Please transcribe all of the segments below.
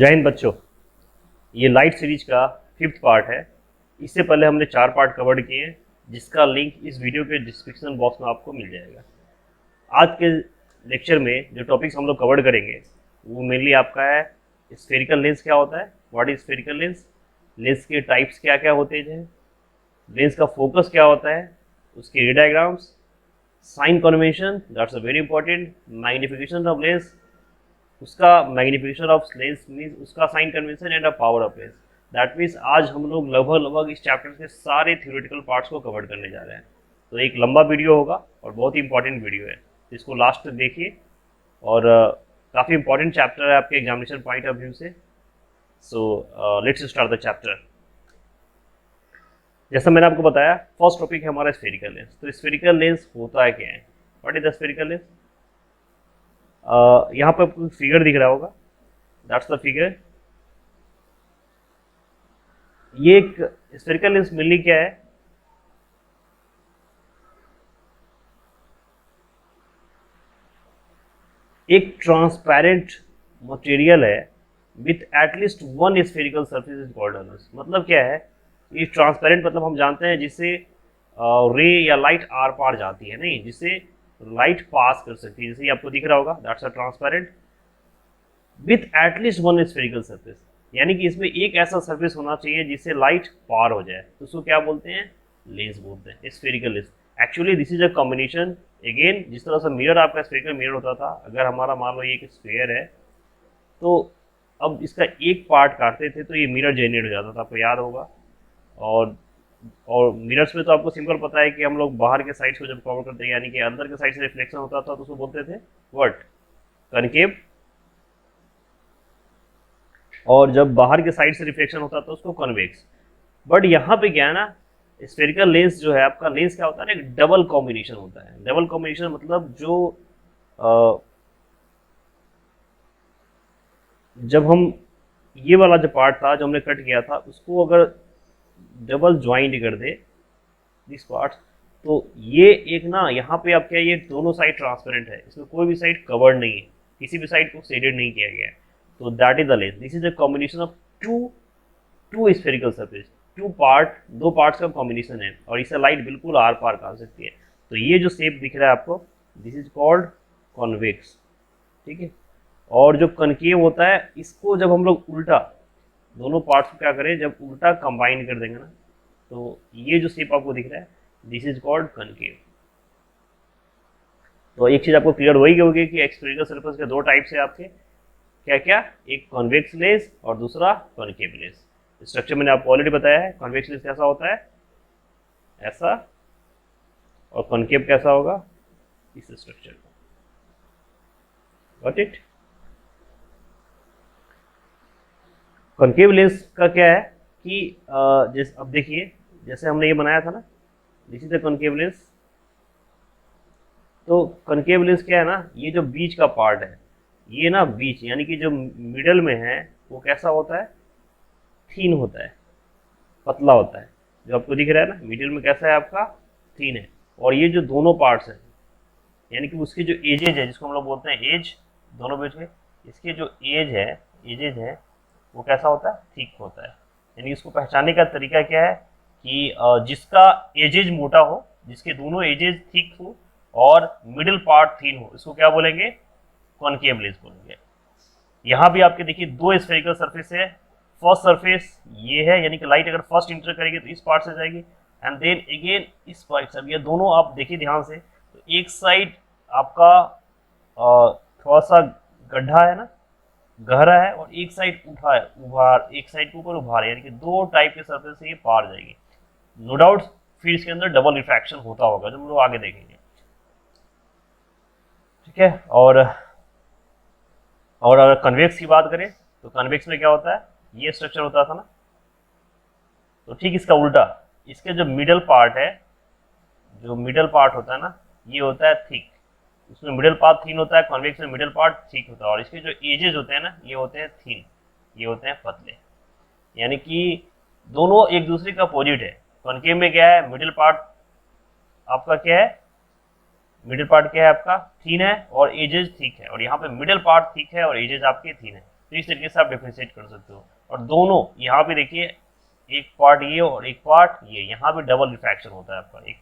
जय हिंद बच्चों। ये लाइट सीरीज का 5th पार्ट है। इससे पहले हमने 4 पार्ट कवर किए हैं, जिसका लिंक इस वीडियो के डिस्क्रिप्शन बॉक्स में आपको मिल जाएगा। आज के लेक्चर में जो टॉपिक्स हम लोग कवर करेंगे वो मेनली आपका है स्फेरिकल लेंस क्या होता है, what is spherical lens, lens के टाइप्स क्या क्या होते हैं, लेंस का फोकस क्या होता है, उसके ray diagrams, sign convention that's a very important, magnification of lens, उसका मैग्निफिकेशन ऑफ लेंस मीन्स उसका sign convention and a power of lens. That means आज हम लोग लगभग इस चैप्टर के सारे थ्योरेटिकल पार्ट्स को कवर करने जा रहे हैं। तो एक लंबा वीडियो होगा और बहुत ही इंपॉर्टेंट वीडियो है, इसको लास्ट तक देखिए। और काफ़ी इंपॉर्टेंट चैप्टर है आपके एग्जामिनेशन पॉइंट ऑफ व्यू से। So let's start the chapter. जैसा मैंने आपको बताया, फर्स्ट टॉपिक है हमारा स्फेरिकल लेंस। तो स्फेरिकल लेंस होता है क्या है, what is the spherical lens. यहाँ पर आपको फिगर दिख रहा होगा, दैट्स द फिगर। ये एक स्फेरिकल लेंस मिलनी क्या है, एक ट्रांसपेरेंट मटेरियल है with at least one spherical surface is called lens. मतलब क्या है, ये ट्रांसपेरेंट मतलब हम जानते हैं जिससे रे या लाइट आर पार जाती है, नहीं जिससे लाइट पास कर सकती है। जैसे आपको दिख रहा होगा, that's a transparent with at least one spherical surface, यानी कि इसमें एक ऐसा सरफेस होना चाहिए जिससे लाइट पार हो जाए। तो उसको क्या बोलते हैं, लेंस बोलते हैं, spherical lens. Actually this is a combination. Again जिस तरह से मिरर आपका स्फेरिकल मिरर होता था, अगर हमारा मान लो ये एक स्फेयर है तो अब इसका एक पार्ट काटते थे तो ये मिरर जेनरेट हो जाता था, आपको याद होगा। और मिरर्स में तो आपको सिंपल पता है कि हम लोग बाहर के साइड को जब कवर करते हैं, यानी कि अंदर के साइड से रिफ्लेक्शन होता था, तो उसको बोलते थे व्हाट, कनकेव। और जब बाहर के साइड से रिफ्लेक्शन होता था उसको कन्वेक्स। बट यहाँ पे क्या है ना, स्फेरिकल लेंस जो है आपका, लेंस क्या होता है ना, एक डबल कॉम्बिनेशन होता है। डबल कॉम्बिनेशन मतलब जब हम ये वाला जो पार्ट था जो हमने कट किया था उसको अगर डबल ज्वाइंट कर दे दिस पार्ट, तो ये एक ना यहाँ पे आप क्या, ये दोनों साइड ट्रांसपेरेंट है, इसमें कोई भी साइड कवर्ड नहीं है, किसी भी साइड को शेडेड नहीं किया गया है। तो that is the lens. This is the combination of two spherical surface, दो पार्ट्स का कॉम्बिनेशन है, और इससे लाइट बिल्कुल आर पार कर सकती है। तो ये जो शेप दिख रहा है आपको, दिस इज कॉल्ड कॉन्वेक्स, ठीक है। और जो कनकेव होता है, इसको जब हम लोग उल्टा दोनों पार्ट्स को क्या करें, जब उल्टा कंबाइन कर देंगे ना, तो ये जो शेप आपको दिख रहा है, दिस इज कॉल्ड कनकेव। तो एक चीज आपको क्लियर वही होगी कि स्फेरिकल सरफेस के दो टाइप्स है आपके, क्या क्या, एक कॉन्वेक्स लेंस और दूसरा कॉन्केव लेंस। स्ट्रक्चर मैंने आपको ऑलरेडी बताया है, कॉन्वेक्स लेंस कैसा होता है, ऐसा, और कॉन्केव कैसा होगा, इस स्ट्रक्चर का। Got it. कॉन्केव लेंस का क्या है कि जैसे अब देखिए, जैसे हमने ये बनाया था ना, this is the concave lens. तो कॉन्केव लेंस क्या है ना, ये जो बीच का पार्ट है, ये ना बीच यानी कि जो मिडल में है वो कैसा होता है, थीन होता है, पतला होता है। जो आपको दिख रहा है ना, मिडिल में कैसा है आपका, थीन है। और ये जो दोनों पार्ट्स हैं, यानी कि उसके जो एजेज है, जिसको हम लोग बोलते हैं एज, दोनों बीच में इसके जो एजेज है वो कैसा होता है, थिक होता है। यानी इसको पहचानने का तरीका क्या है कि जिसका एजेज मोटा हो, जिसके दोनों एजेज थिक हो और मिडिल पार्ट थीन हो, इसको क्या बोलेंगे, कॉन्केव लेंस बोलेंगे। यहाँ भी आपके देखिए दो स्फेरिकल सरफेस है। फर्स्ट सरफेस ये है, यानी कि लाइट अगर फर्स्ट इंटर करेगी तो इस पार्ट से जाएगी, एंड देन अगेन इस पार्ट से। ये दोनों आप देखिए ध्यान से, तो एक साइड आपका थोड़ा सा गड्ढा है ना, गहरा है, और एक साइड उठा है, उभार, एक साइड के ऊपर उभार है, यानी कि दो टाइप के सरफेस से ये पार जाएगी। नो डाउट फिर इसके अंदर डबल रिफ्रैक्शन होता होगा, जो हम लोग आगे देखेंगे, ठीक है। और अगर कन्वेक्स की बात करें तो कन्वेक्स में क्या होता है, ये स्ट्रक्चर होता था ना, तो ठीक इसका उल्टा, इसके जो मिडल पार्ट है, जो मिडल पार्ट होता है ना, ये होता है थिक, उसमें मिडल पार्ट थिन होता है, कॉन्वेक्स में मिडल पार्ट थिक होता है, और इसके जो एजेस होते हैं ना, ये होते हैं थिन, ये होते हैं पतले। यानी कि दोनों एक दूसरे का अपोजिट है। कॉन्केव में क्या है, मिडिल पार्ट आपका क्या है, मिडिल पार्ट क्या है आपका, थिन है और एजेस थिक है, और यहाँ पे मिडिल पार्ट थिक है और एजेस आपके थिन है। तो इस तरीके से आप डिफ्रेंशिएट कर सकते हो। और दोनों यहाँ पे देखिए, एक पार्ट ये और एक पार्ट ये, यहाँ पे डबल रिफ्रैक्शन होता है आपका एक,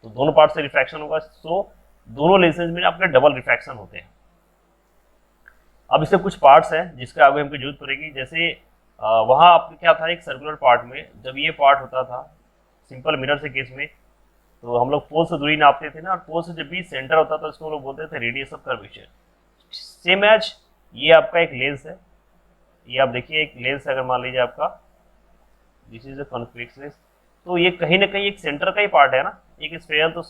तो दोनों पार्ट से रिफ्रैक्शन होगा, सो दोनों लेंसेज में आपके डबल रिफ्रैक्शन होते हैं। अब इससे कुछ पार्ट्स हैं जिसका आगे हमको जरूरत पड़ेगी, जैसे वहाँ आपके क्या था, एक सर्कुलर पार्ट में जब ये पार्ट होता था सिंपल मिरर से केस में, तो हम लोग पोल से दूरी नापते थे ना, और पोल से जब भी सेंटर होता था उसको हम लोग बोलते थे radius of curvature. Same as ये आपका एक लेंस है, ये आप देखिए एक लेंस अगर मान लीजिए आपका, this is a convex lens, तो ये कहीं ना कहीं एक सेंटर का ही पार्ट है ना, एक स्फेयर, तो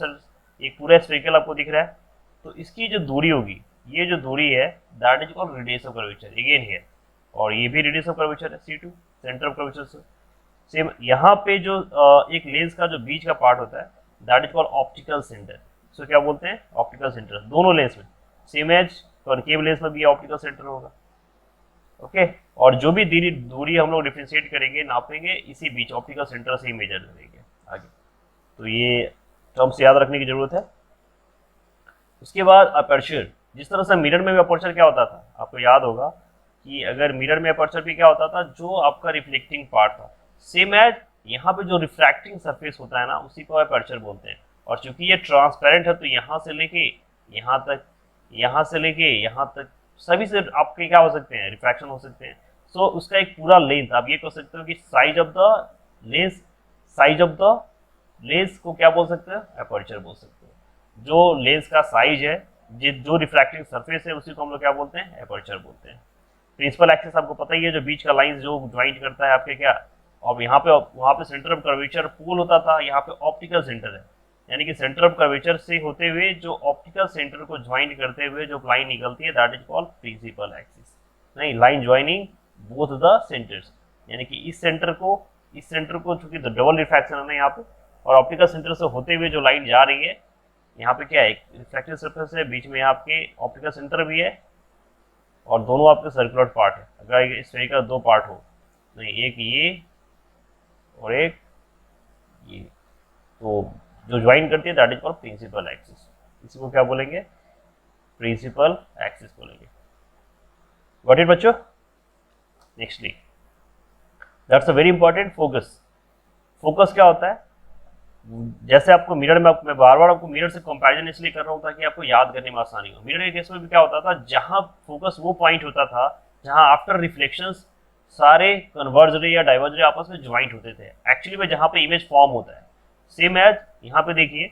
एक पूरा स्फेरिकल आपको दिख रहा है, तो इसकी जो दूरी होगी, ये जो दूरी है that is called radius of curvature again here, और ये भी रेडियस ऑफ कर्वेचर है C2, सेंटर ऑफ कर्वेचर से। सेम यहाँ पे जो एक लेंस का जो बीच का पार्ट होता है that is called optical centre, so क्या बोलते हैं, ऑप्टिकल सेंटर, दोनों लेंस में सेम एज कॉनकेव लेंस में भी ऑप्टिकल सेंटर होगा। ओके, और जो भी दूरी हम लोग डिफ्रेंशिएट करेंगे, नापेंगे, इसी बीच ऑप्टिकल सेंटर से ही मेजर करेंगे आगे, तो ये टर्म्स याद रखने की जरूरत है। उसके बाद अपर्चर, जिस तरह से मिरर में भी अपर्चर क्या होता था, आपको याद होगा कि अगर मिरर में अपर्चर भी क्या होता था, जो आपका रिफ्लेक्टिंग पार्ट था, सेम एज यहाँ पे जो रिफ्रैक्टिंग सरफेस होता है ना, उसी को अपर्चर बोलते हैं। और चूंकि ये ट्रांसपेरेंट है, तो यहाँ से लेके यहाँ तक, यहाँ से लेके यहाँ तक सभी से आपके क्या हो सकते हैं, रिफ्रैक्शन हो सकते हैं। सो उसका एक पूरा लेंथ, आप ये कह सकते हो कि size of the lens, size of the lens को क्या बोल सकते हैं, अपर्चर बोल सकते हो। जो लेंस का साइज है, जो रिफ्रैक्टिंग सरफेस है, उसी को हम लोग क्या बोलते हैं, अपर्चर बोलते हैं। प्रिंसिपल एक्सिस आपको पता ही है, जो बीच का लाइन जो ज्वाइंट करता है आपके क्या, और यहाँ पे वहाँ पे सेंटर ऑफ कर्वेचर पोल होता था, यहाँ पे ऑप्टिकल सेंटर है, यानी कि सेंटर ऑफ कर्वेचर से होते हुए जो ऑप्टिकल सेंटर को ज्वाइंट करते हुए जो लाइन निकलती है that is called principal axis, नहीं line joining both the centres, यानी कि इस सेंटर को चूंकि डबल रिफ्रैक्शन है ना यहाँ पे, और ऑप्टिकल सेंटर से होते हुए जो लाइन जा रही है, यहाँ पे क्या है, एक रिफ्लेक्टिव सरफेस है, बीच में आपके ऑप्टिकल सेंटर भी है, और दोनों आपके सर्कुलर पार्ट है। अगर इस तरह का दो पार्ट हो, नहीं एक ये और एक ये, तो जो ज्वाइन करती है that is called principal axis, इसी को क्या बोलेंगे, प्रिंसिपल एक्सिस बोलेंगे। गॉट इट बच्चों? Nextly that's a very important, focus. Focus क्या होता है, जैसे आपको मिरर में, मैं बार बार आपको मिरर से कंपैरिजन इसलिए कर रहा हूँ ताकि आपको याद करने में आसानी हो। मिरर के केस में भी क्या होता था, जहां फोकस वो पॉइंट होता था जहां आफ्टर रिफ्लेक्शंस सारे कन्वर्ज रे या डाइवर्ज रे आपस में ज्वाइंट होते थे, एक्चुअली में जहां पे इमेज फॉर्म होता है। सेम एज यहाँ पे देखिए,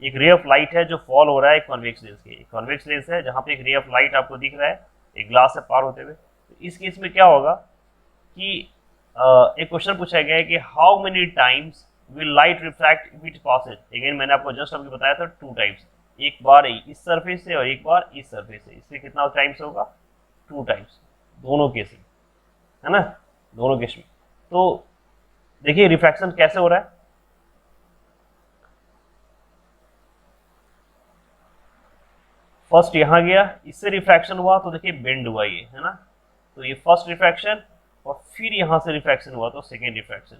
एक रे ऑफ लाइट है जो फॉल हो रहा है एक कॉन्वेक्स लेंस के, एक कॉन्वेक्स लेंस है जहाँ पे एक रे ऑफ लाइट आपको दिख रहा है एक ग्लास से पार होते हुए। तो इस केस में क्या होगा कि एक क्वेश्चन पूछा गया है कि how many times will light refract if it Passage, again मैंने आपको जस्ट अभी बताया था 2 टाइम्स, एक बार इस सरफेस से और एक बार इस सरफेस से, इससे कितना टाइम्स होगा, 2 टाइम्स, दोनों केस में, है ना, दोनों केस में। तो देखिए रिफ्रैक्शन कैसे हो रहा है, फर्स्ट यहाँ गया, इससे रिफ्रैक्शन हुआ तो देखिए बेंड हुआ ये, है ना, तो ये फर्स्ट रिफ्रैक्शन, और फिर यहाँ से रिफ्रैक्शन हुआ तो सेकेंड रिफ्रैक्शन,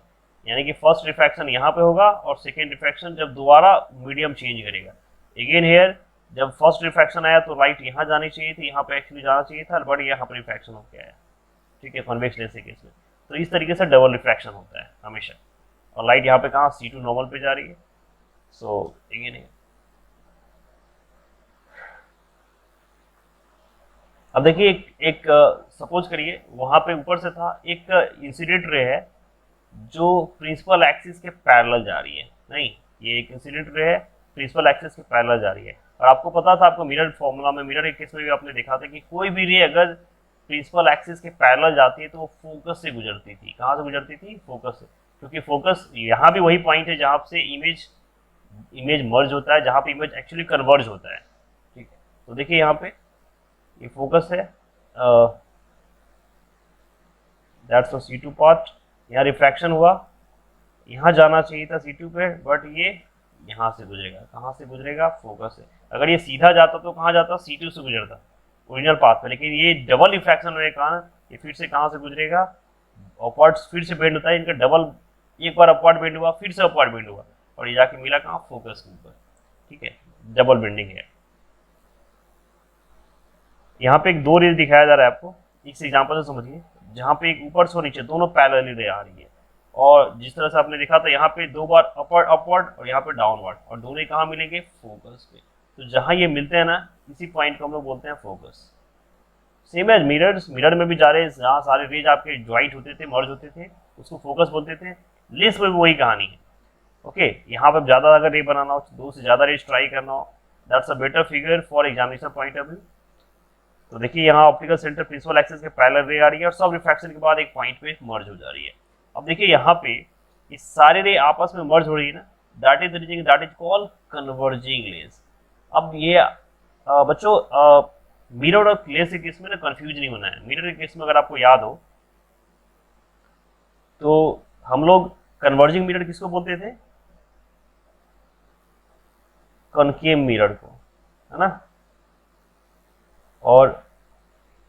यानी कि फर्स्ट रिफ्रैक्शन यहाँ पे होगा और सेकेंड रिफ्रैक्शन जब दोबारा मीडियम चेंज करेगा। अगेन हेयर जब फर्स्ट रिफ्रैक्शन आया तो लाइट यहाँ जानी चाहिए थी, यहाँ पे एक्चुअली जाना चाहिए था, बट यहाँ पर रिफ्रैक्शन होकर आया, ठीक है, कॉन्वेक्स लेंस के केस में। तो इस तरीके से डबल रिफ्रैक्शन होता है हमेशा, और लाइट यहाँ पे कहाँ, C2 नॉर्मल पे जा रही है। सो अगेन अब देखिए एक सपोज करिए वहां पे ऊपर से था एक इंसिडेंट रे है जो प्रिंसिपल एक्सिस के पैरेलल जा रही है, नहीं ये एक इंसिडेंट रे है प्रिंसिपल एक्सिस के पैरेलल जा रही है, और आपको पता था, आपको मिरर फॉर्मूला में, मिरर के केस में भी आपने देखा था कि कोई भी रे अगर प्रिंसिपल एक्सिस के पैरेलल जाती है तो वो फोकस से गुजरती थी, कहाँ से गुजरती थी, फोकस से, क्योंकि फोकस यहाँ भी वही पॉइंट है जहाँ से इमेज मर्ज होता है, जहाँ पे इमेज एक्चुअली कन्वर्ज होता है, ठीक है। तो देखिए यहाँ पे ये फोकस है, दैट्स द C2 पार्ट, यहाँ रिफ्रैक्शन हुआ, यहाँ जाना चाहिए था C2 पे, बट ये यहाँ से गुजरेगा, कहाँ से गुजरेगा, फोकस से। अगर ये सीधा जाता तो कहाँ जाता, C2 से गुजरता ओरिजिनल पाथ पे, लेकिन ये डबल रिफ्रैक्शन होने के कारण ये फिर से कहाँ से गुजरेगा, अपवर्ड, फिर से बेंड होता है इनका डबल, एक बार अपवर्ड बेंड हुआ, फिर से अपवर्ड बेंड हुआ, और ये जाके मिला कहाँ, फोकस के ऊपर, ठीक है, डबल बेंडिंग है। यहाँ पे एक 2 रेज दिखाया जा रहा है आपको, इस एग्जांपल से समझिए, जहाँ पे एक ऊपर से नीचे दोनों पैरेलल रे आ रही है, और जिस तरह से आपने देखा था यहाँ पे 2 बार अपवर्ड अपवर्ड और यहाँ पे डाउनवर्ड, और दोनों कहाँ मिलेंगे, फोकस पे। तो जहाँ ये मिलते हैं ना, इसी पॉइंट को हम लोग बोलते हैं focus. Same as mirrors, mirror में भी जहाँ सारे रेज आपके ज्वाइंट होते थे, मर्ज होते थे, उसको फोकस बोलते थे। लेंस में भी वही कहानी है। ओके, यहाँ पर ज़्यादा अगर रे बनाना हो, 2 से ज़्यादा रेज ट्राई करना हो, that's a better figure for examination point of view. तो देखिए यहाँ ऑप्टिकल सेंटर प्रिंसिपल एक्सिस के पैरेलल रे आ रही है और सब रिफ्रैक्शन के बाद एक पॉइंट पे मर्ज हो जा रही है। अब देखिए यहाँ पे ये सारे रे आपस में मर्ज हो रही है ना, that is the reason that is called converging rays. अब ये बच्चों मिरर और लेंस के केस में ना कंफ्यूज नहीं होना है। मिरर के केस में अगर आपको याद हो तो हम लोग कन्वर्जिंग मिरर किसको बोलते थे, कॉनकेव मिरर को, है ना, और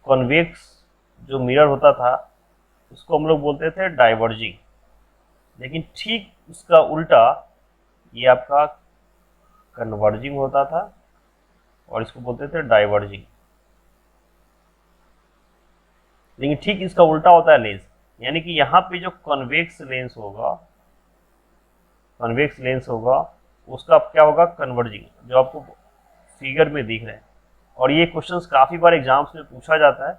कॉन्वेक्स जो मिरर होता था उसको हम लोग बोलते थे डाइवर्जिंग। लेकिन ठीक उसका उल्टा ये आपका कन्वर्जिंग होता था और इसको बोलते थे डाइवर्जिंग। लेकिन ठीक इसका उल्टा होता है लेंस, यानी कि यहाँ पे जो कॉन्वेक्स लेंस होगा उसका क्या होगा, कन्वर्जिंग, जो आपको फिगर में दिख रहे हैं। और ये क्वेश्चंस काफ़ी बार एग्जाम्स में पूछा जाता है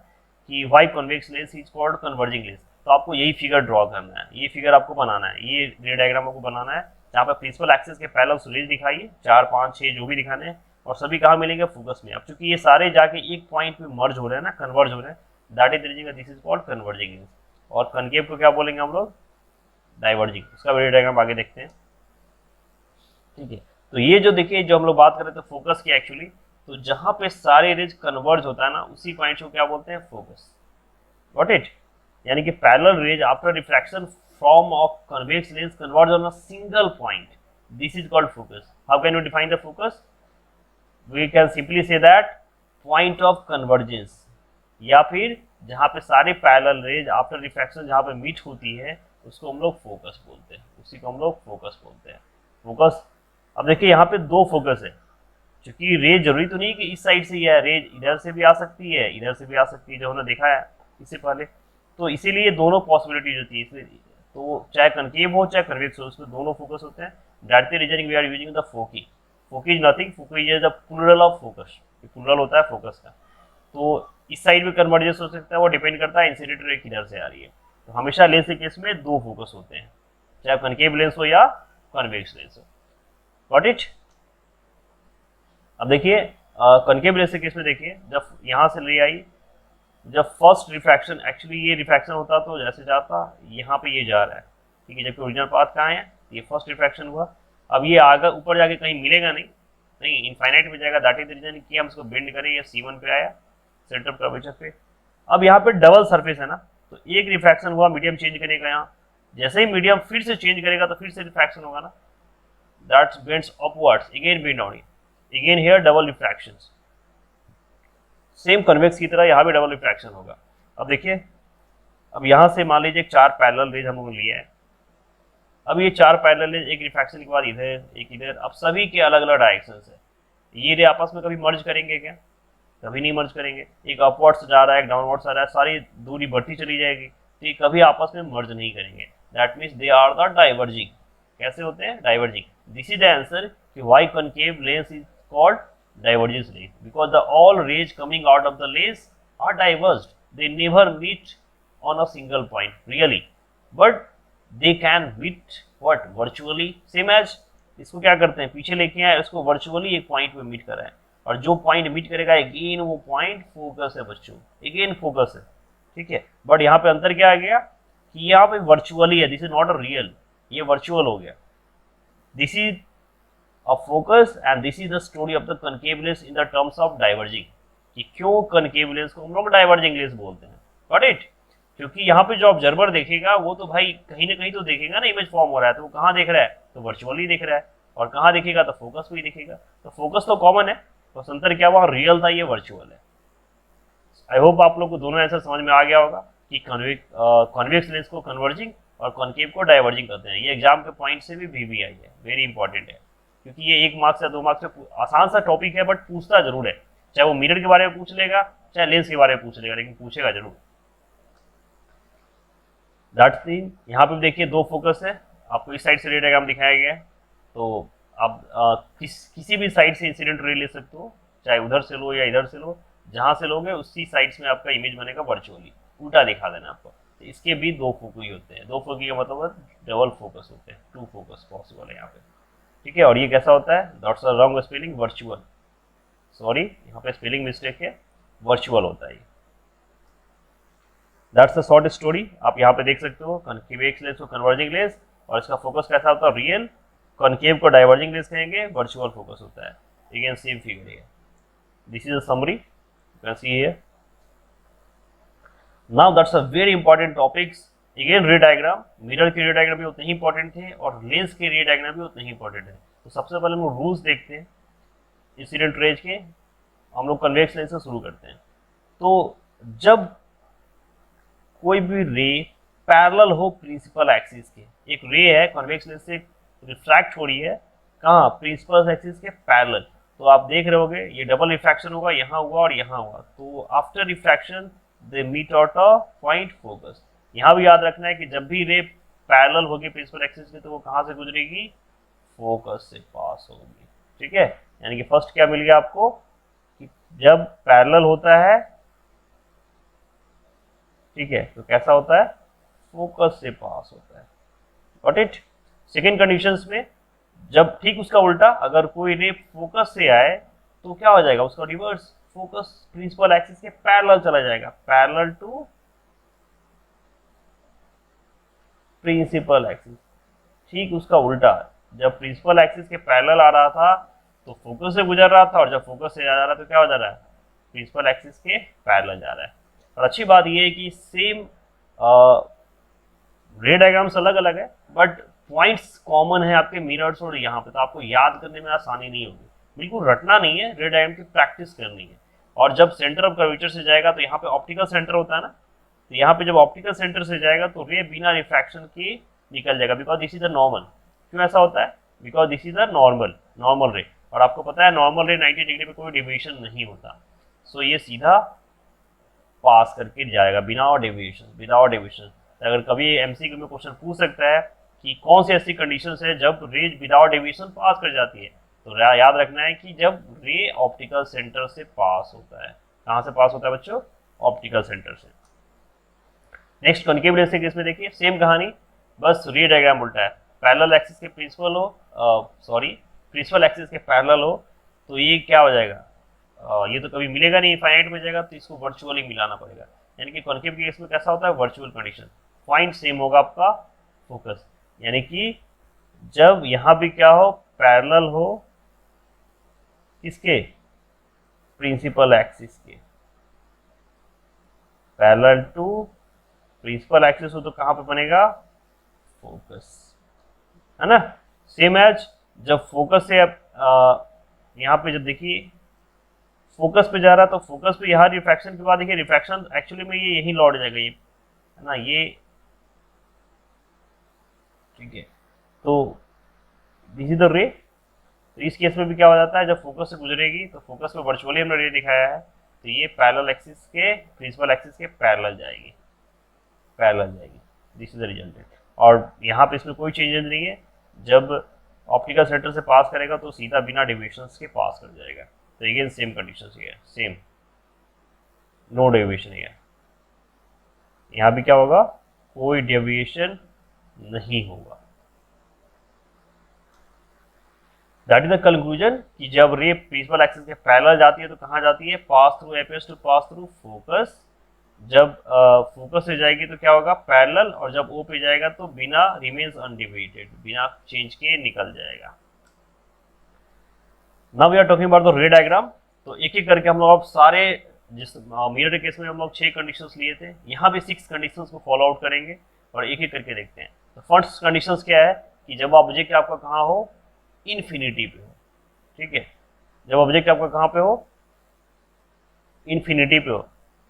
कि why convex lens is called converging lens. तो आपको यही फिगर ड्रॉ करना है, ये फिगर आपको बनाना है, ये रे डायग्राम आपको बनाना है, जहाँ पर प्रिंसिपल एक्सिस के पैरेलल रेज दिखाइए, 4, 5, 6 जो भी दिखाने हैं, और सभी कहाँ मिलेंगे, फोकस में। अब चूंकि ये सारे जाके एक पॉइंट पे मर्ज हो रहे हैं ना, कन्वर्ज हो रहे हैं, that is reason this is called converging lens. और कनकेव को क्या बोलेंगे हम लोग, डाइवर्जिंग। उसका रे डायग्राम आगे देखते हैं, ठीक है। तो ये जो देखिए, जो हम लोग बात कर रहे थे फोकस की एक्चुअली, तो जहां पे सारे रेज कन्वर्ज होता है ना, उसी पॉइंट को क्या बोलते हैं, फोकस। Got it. यानी कि parallel rays after refraction from of convex lens converge on a single point, this is called focus. How can you define the focus, we can simply say that point of convergence, या फिर जहां पे सारे parallel rays after refraction जहां पे meet होती है उसको हम लोग फोकस बोलते हैं, उसी को हम लोग फोकस बोलते हैं, फोकस। अब देखिए यहाँ पे 2 फोकस है, क्योंकि रेज जरूरी तो नहीं कि इस साइड से ही है, रेज इधर से भी आ सकती है, इधर से भी आ सकती है, जो हमने देखा है इससे पहले। तो इसीलिए दोनों पॉसिबिलिटीज होती है इसमें, तो चाहे कनकेव हो चाहे कन्वेक्स हो, उसमें दोनों फोकस होते हैं। That the reason we are using the foci. Foci is nothing, foci is the plural of focus, plural होता है फोकस का। तो इस साइड में कन्वर्जेंस हो सकता है, वो डिपेंड करता है इंसिडेंट रे किधर से आ रही है। तो हमेशा लेंस के केस में 2 फोकस होते हैं, चाहे कनकेव लेंस हो या कन्वेक्स लेंस हो। Got it. अब देखिए कनकेव लेंस के केस में देखिए, जब यहाँ से ले आई, जब फर्स्ट रिफ्रैक्शन, एक्चुअली ये रिफ्रैक्शन होता तो जैसे जाता यहाँ पे ये जा रहा है, ठीक है, जबकि ओरिजिनल पाथ कहाँ है, ये फर्स्ट रिफ्रैक्शन हुआ। अब ये आगे ऊपर जाके कहीं मिलेगा नहीं, इनफाइनाइट में जाएगा, दैट इज द रीजन कि हम इसको बेंड करें, ये C1 पे आया, सेंटर ऑफ कर्वेचर पे। अब यहाँ पे डबल सरफेस है ना, तो एक रिफ्रैक्शन हुआ, मीडियम चेंज करेगा, यहाँ जैसे ही मीडियम फिर से चेंज करेगा तो फिर से रिफ्रैक्शन होगा ना, that bends upwards, again bend down, again here double refractions, same convex की तरह यहाँ भी डबल रिफ्रैक्शन होगा। अब देखिए, अब यहाँ से मान लीजिए 4 पैरेलल रेज हम लोग लिए हैं। अब ये 4 पैरेलल रेज, एक रिफ्रैक्शन के बाद इधर, एक इधर, अब सभी के अलग अलग डायरेक्शन है। ये रे आपस में कभी मर्ज करेंगे क्या, कभी नहीं मर्ज करेंगे। एक अपवर्ड्स जा रहा है, एक डाउनवर्ड्स आ रहा है, सारी दूरी बढ़ती चली जाएगी, तो ये कभी आपस में मर्ज नहीं करेंगे। That means they are the diverging. कैसे होते हैं, diverging. This is the answer कि why concave lens is called divergence lens, because the all rays coming out of the lens are diverged, they never meet on a single point really, but they can meet what, virtually, same as इसको क्या करते हैं, पीछे लेके आए, इसको virtually एक point पे मीट कराएं, और जो पॉइंट मीट करेगा अगेन वो पॉइंट फोकस है बच्चों, अगेन फोकस है, ठीक है। बट यहाँ पे अंतर क्या आ गया कि यहाँ पे वर्चुअली है, this is not a real, ये वर्चुअल हो गया। This is a focus and this is the story of the concave lens in the terms of diverging, कि क्यों concave lens को हम लोग diverging lens बोलते हैं। Got it? क्योंकि यहाँ पे जो ऑब्जर्वर देखेगा वो तो भाई कहीं ना कहीं तो देखेगा ना, इमेज फॉर्म हो रहा है, तो वो कहाँ देख रहा है, तो वर्चुअली देख रहा है, और कहाँ देखेगा, तो फोकस भी देखेगा। तो फोकस तो कॉमन है, तो अंतर क्या हुआ, रियल था, ये वर्चुअल है। आई होप आप लोग को दोनों आंसर समझ में आ गया होगा कि कॉन्वेक्स लेंस को कन्वर्जिंग और कॉन्केव को डाइवर्जिंग करते हैं। ये एग्जाम के पॉइंट से भी आई है, वेरी इंपॉर्टेंट है, क्योंकि ये 1 मार्क्स या 2 मार्क्स से आसान सा टॉपिक है, बट पूछता जरूर है, चाहे वो मिरर के बारे में पूछ लेगा चाहे लेंस के बारे में पूछ लेगा, लेकिन पूछेगा जरूर। दैट्स मीन यहाँ पे देखिए दो फोकस है, आपको इस साइड से रे डायग्राम दिखाया गया है, तो आप किसी भी साइड से इंसिडेंट रे ले सकते हो, चाहे उधर से लो या इधर से लो, जहाँ से लोगे उसी साइड्स में आपका इमेज बनेगा वर्चुअली, उल्टा दिखा देना आपको। तो इसके भी दो फोकी होते हैं, दो फोकी का मतलब डबल फोकस होते हैं, टू फोकस पॉसिबल है यहाँ पे, ठीक है। और ये कैसा होता है, that's a wrong spelling, virtual, sorry यहाँ पे स्पेलिंग मिस्टेक है, वर्चुअल होता है ये। दैट्स अ शॉर्ट स्टोरी, आप यहाँ पे देख सकते हो, कॉन्केवेक्स लेंस को कन्वर्जिंग लेंस, और इसका फोकस कैसा होता है, रियल, कॉन्केव को डाइवर्जिंग लेंस कहेंगे, वर्चुअल फोकस होता है। अगेन सेम फिगर है, this is a summary, you can see here. Now that's a very important topics, again रे डायग्राम, मिरर के रे डायग्राम भी उतने ही इंपॉर्टेंट थे और लेंस के रे डायग्राम भी उतने ही इंपॉर्टेंट है। तो सबसे पहले हम लोग रूल्स देखते हैं इंसिडेंट रेज के, हम लोग कन्वेक्स लेंस से शुरू करते हैं। तो जब कोई भी रे पैरेलल हो प्रिंसिपल एक्सिस के, एक रे है कन्वेक्स लेंस से रिफ्रैक्ट हो रही है, कहाँ, प्रिंसिपल एक्सिस के पैरेलल, तो आप देख रहे होगे ये डबल रिफ्रैक्शन होगा, यहाँ हुआ और यहाँ हुआ, तो after refraction they meet out a point focus. यहाँ भी याद रखना है कि जब भी रे पैरेलल होगी प्रिंसिपल एक्सिस के, तो वो कहाँ से गुजरेगी, फोकस से पास होगी, ठीक है। यानी कि फर्स्ट क्या मिल गया आपको, कि जब पैरेलल होता है, ठीक है, तो कैसा होता है, फोकस से पास होता है, गॉट इट। सेकेंड कंडीशंस में जब ठीक उसका उल्टा, अगर कोई रे फोकस से आए तो क्या हो जाएगा, उसका रिवर्स, फोकस प्रिंसिपल एक्सिस के पैरेलल चला जाएगा, पैरेलल टू प्रिंसिपल एक्सिस, ठीक उसका उल्टा, जब प्रिंसिपल एक्सिस के पैरेलल आ रहा था तो फोकस से गुजर रहा था, और जब फोकस से जा रहा है तो क्या हो जा रहा है, प्रिंसिपल एक्सिस के पैरेलल जा रहा है। और अच्छी बात यह है कि सेम रे डायग्राम्स अलग अलग है, बट पॉइंट्स कॉमन है आपके मिरर्स और यहाँ पे, तो आपको याद करने में आसानी नहीं होगी, बिल्कुल रटना नहीं है, रे डायग्राम की प्रैक्टिस करनी है। और जब सेंटर ऑफ कर्वेचर से जाएगा तो यहाँ पे ऑप्टिकल सेंटर होता है ना, तो यहाँ पे जब ऑप्टिकल सेंटर से जाएगा तो रे बिना रिफ्रैक्शन के निकल जाएगा, because this is the normal. क्यों ऐसा होता है, because this is the normal रे, और आपको पता है नॉर्मल रे 90 डिग्री पे कोई डेविएशन नहीं होता, सो ये सीधा पास करके जाएगा बिना डेविएशन, विदाउट डेविएशन। अगर कभी एमसीक्यू में क्वेश्चन पूछ सकता है कि कौन सी ऐसी कंडीशंस है जब रे विदाउट डेविएशन पास कर जाती है, तो याद रखना है कि जब रे ऑप्टिकल सेंटर से पास होता है। कहाँ से पास होता है बच्चों, ऑप्टिकल सेंटर से। नेक्स्ट कॉन्केव लेंस के केस में देखिए सेम कहानी, बस रे डायग्राम उल्टा है, पैरेलल एक्सिस के प्रिंसिपल हो, प्रिंसिपल एक्सिस के पैरेलल हो, तो ये क्या हो जाएगा, ये तो कभी मिलेगा नहीं, फाइनाइट में जाएगा, तो इसको वर्चुअली मिलाना पड़ेगा। यानी कि कॉन्केव के केस में कैसा होता है, वर्चुअल कंडीशन, पॉइंट सेम होगा आपका फोकस, यानी कि जब यहाँ भी क्या हो, पैरेलल हो किसके, प्रिंसिपल एक्सिस के, पैरेलल टू प्रिंसिपल एक्सिस हो तो कहाँ पे बनेगा, फोकस, है ना। सेम एज जब फोकस से यहाँ पे जब देखिए फोकस पे जा रहा है, तो फोकस पे यहाँ रिफ्रैक्शन के बाद देखिए रिफ्रैक्शन एक्चुअली में ये यही लौट जाएगा, ये है ना, ये ठीक है। तो दिस इज द रे, तो इस केस में भी क्या हो जाता है, जब फोकस से गुजरेगी तो फोकस में वर्चुअली हमने रे दिखाया है, तो ये पैरेलल एक्सिस के प्रिंसिपल एक्सिस के पैरेलल जाएगी, दिस इज द रिजल्टेंट। और यहाँ पे इसमें कोई चेंजेस नहीं है, जब ऑप्टिकल सेंटर से पास करेगा तो सीधा बिना डेविएशंस के पास कर जाएगा, तो अगेन सेम कंडीशंस ही है, सेम, नो डेविएशन है। यहाँ भी क्या होगा, कोई डेविएशन नहीं होगा। दैट इज द कंक्लूजन कि जब रे प्रिंसिपल एक्सिस के पैरेलल जाती है तो कहाँ जाती है, pass through appears to pass through focus, जब फोकस से जाएगी तो क्या होगा, पैरेलल, और जब ओ पे जाएगा तो बिना रिमेन्स अनडिविएटेड, बिना चेंज के निकल जाएगा। Now we are talking about the ray diagram, तो एक एक करके हम लोग अब सारे, जिस मिरर के केस में हम लोग 6 कंडीशंस लिए थे, यहाँ भी 6 कंडीशंस को फॉलो आउट करेंगे और एक एक करके देखते हैं। तो फर्स्ट कंडीशंस क्या है कि जब ऑब्जेक्ट आपका कहाँ हो, इन्फिनिटी पे हो, ठीक है, जब ऑब्जेक्ट आपका कहाँ पे हो, इन्फिनिटी पे हो,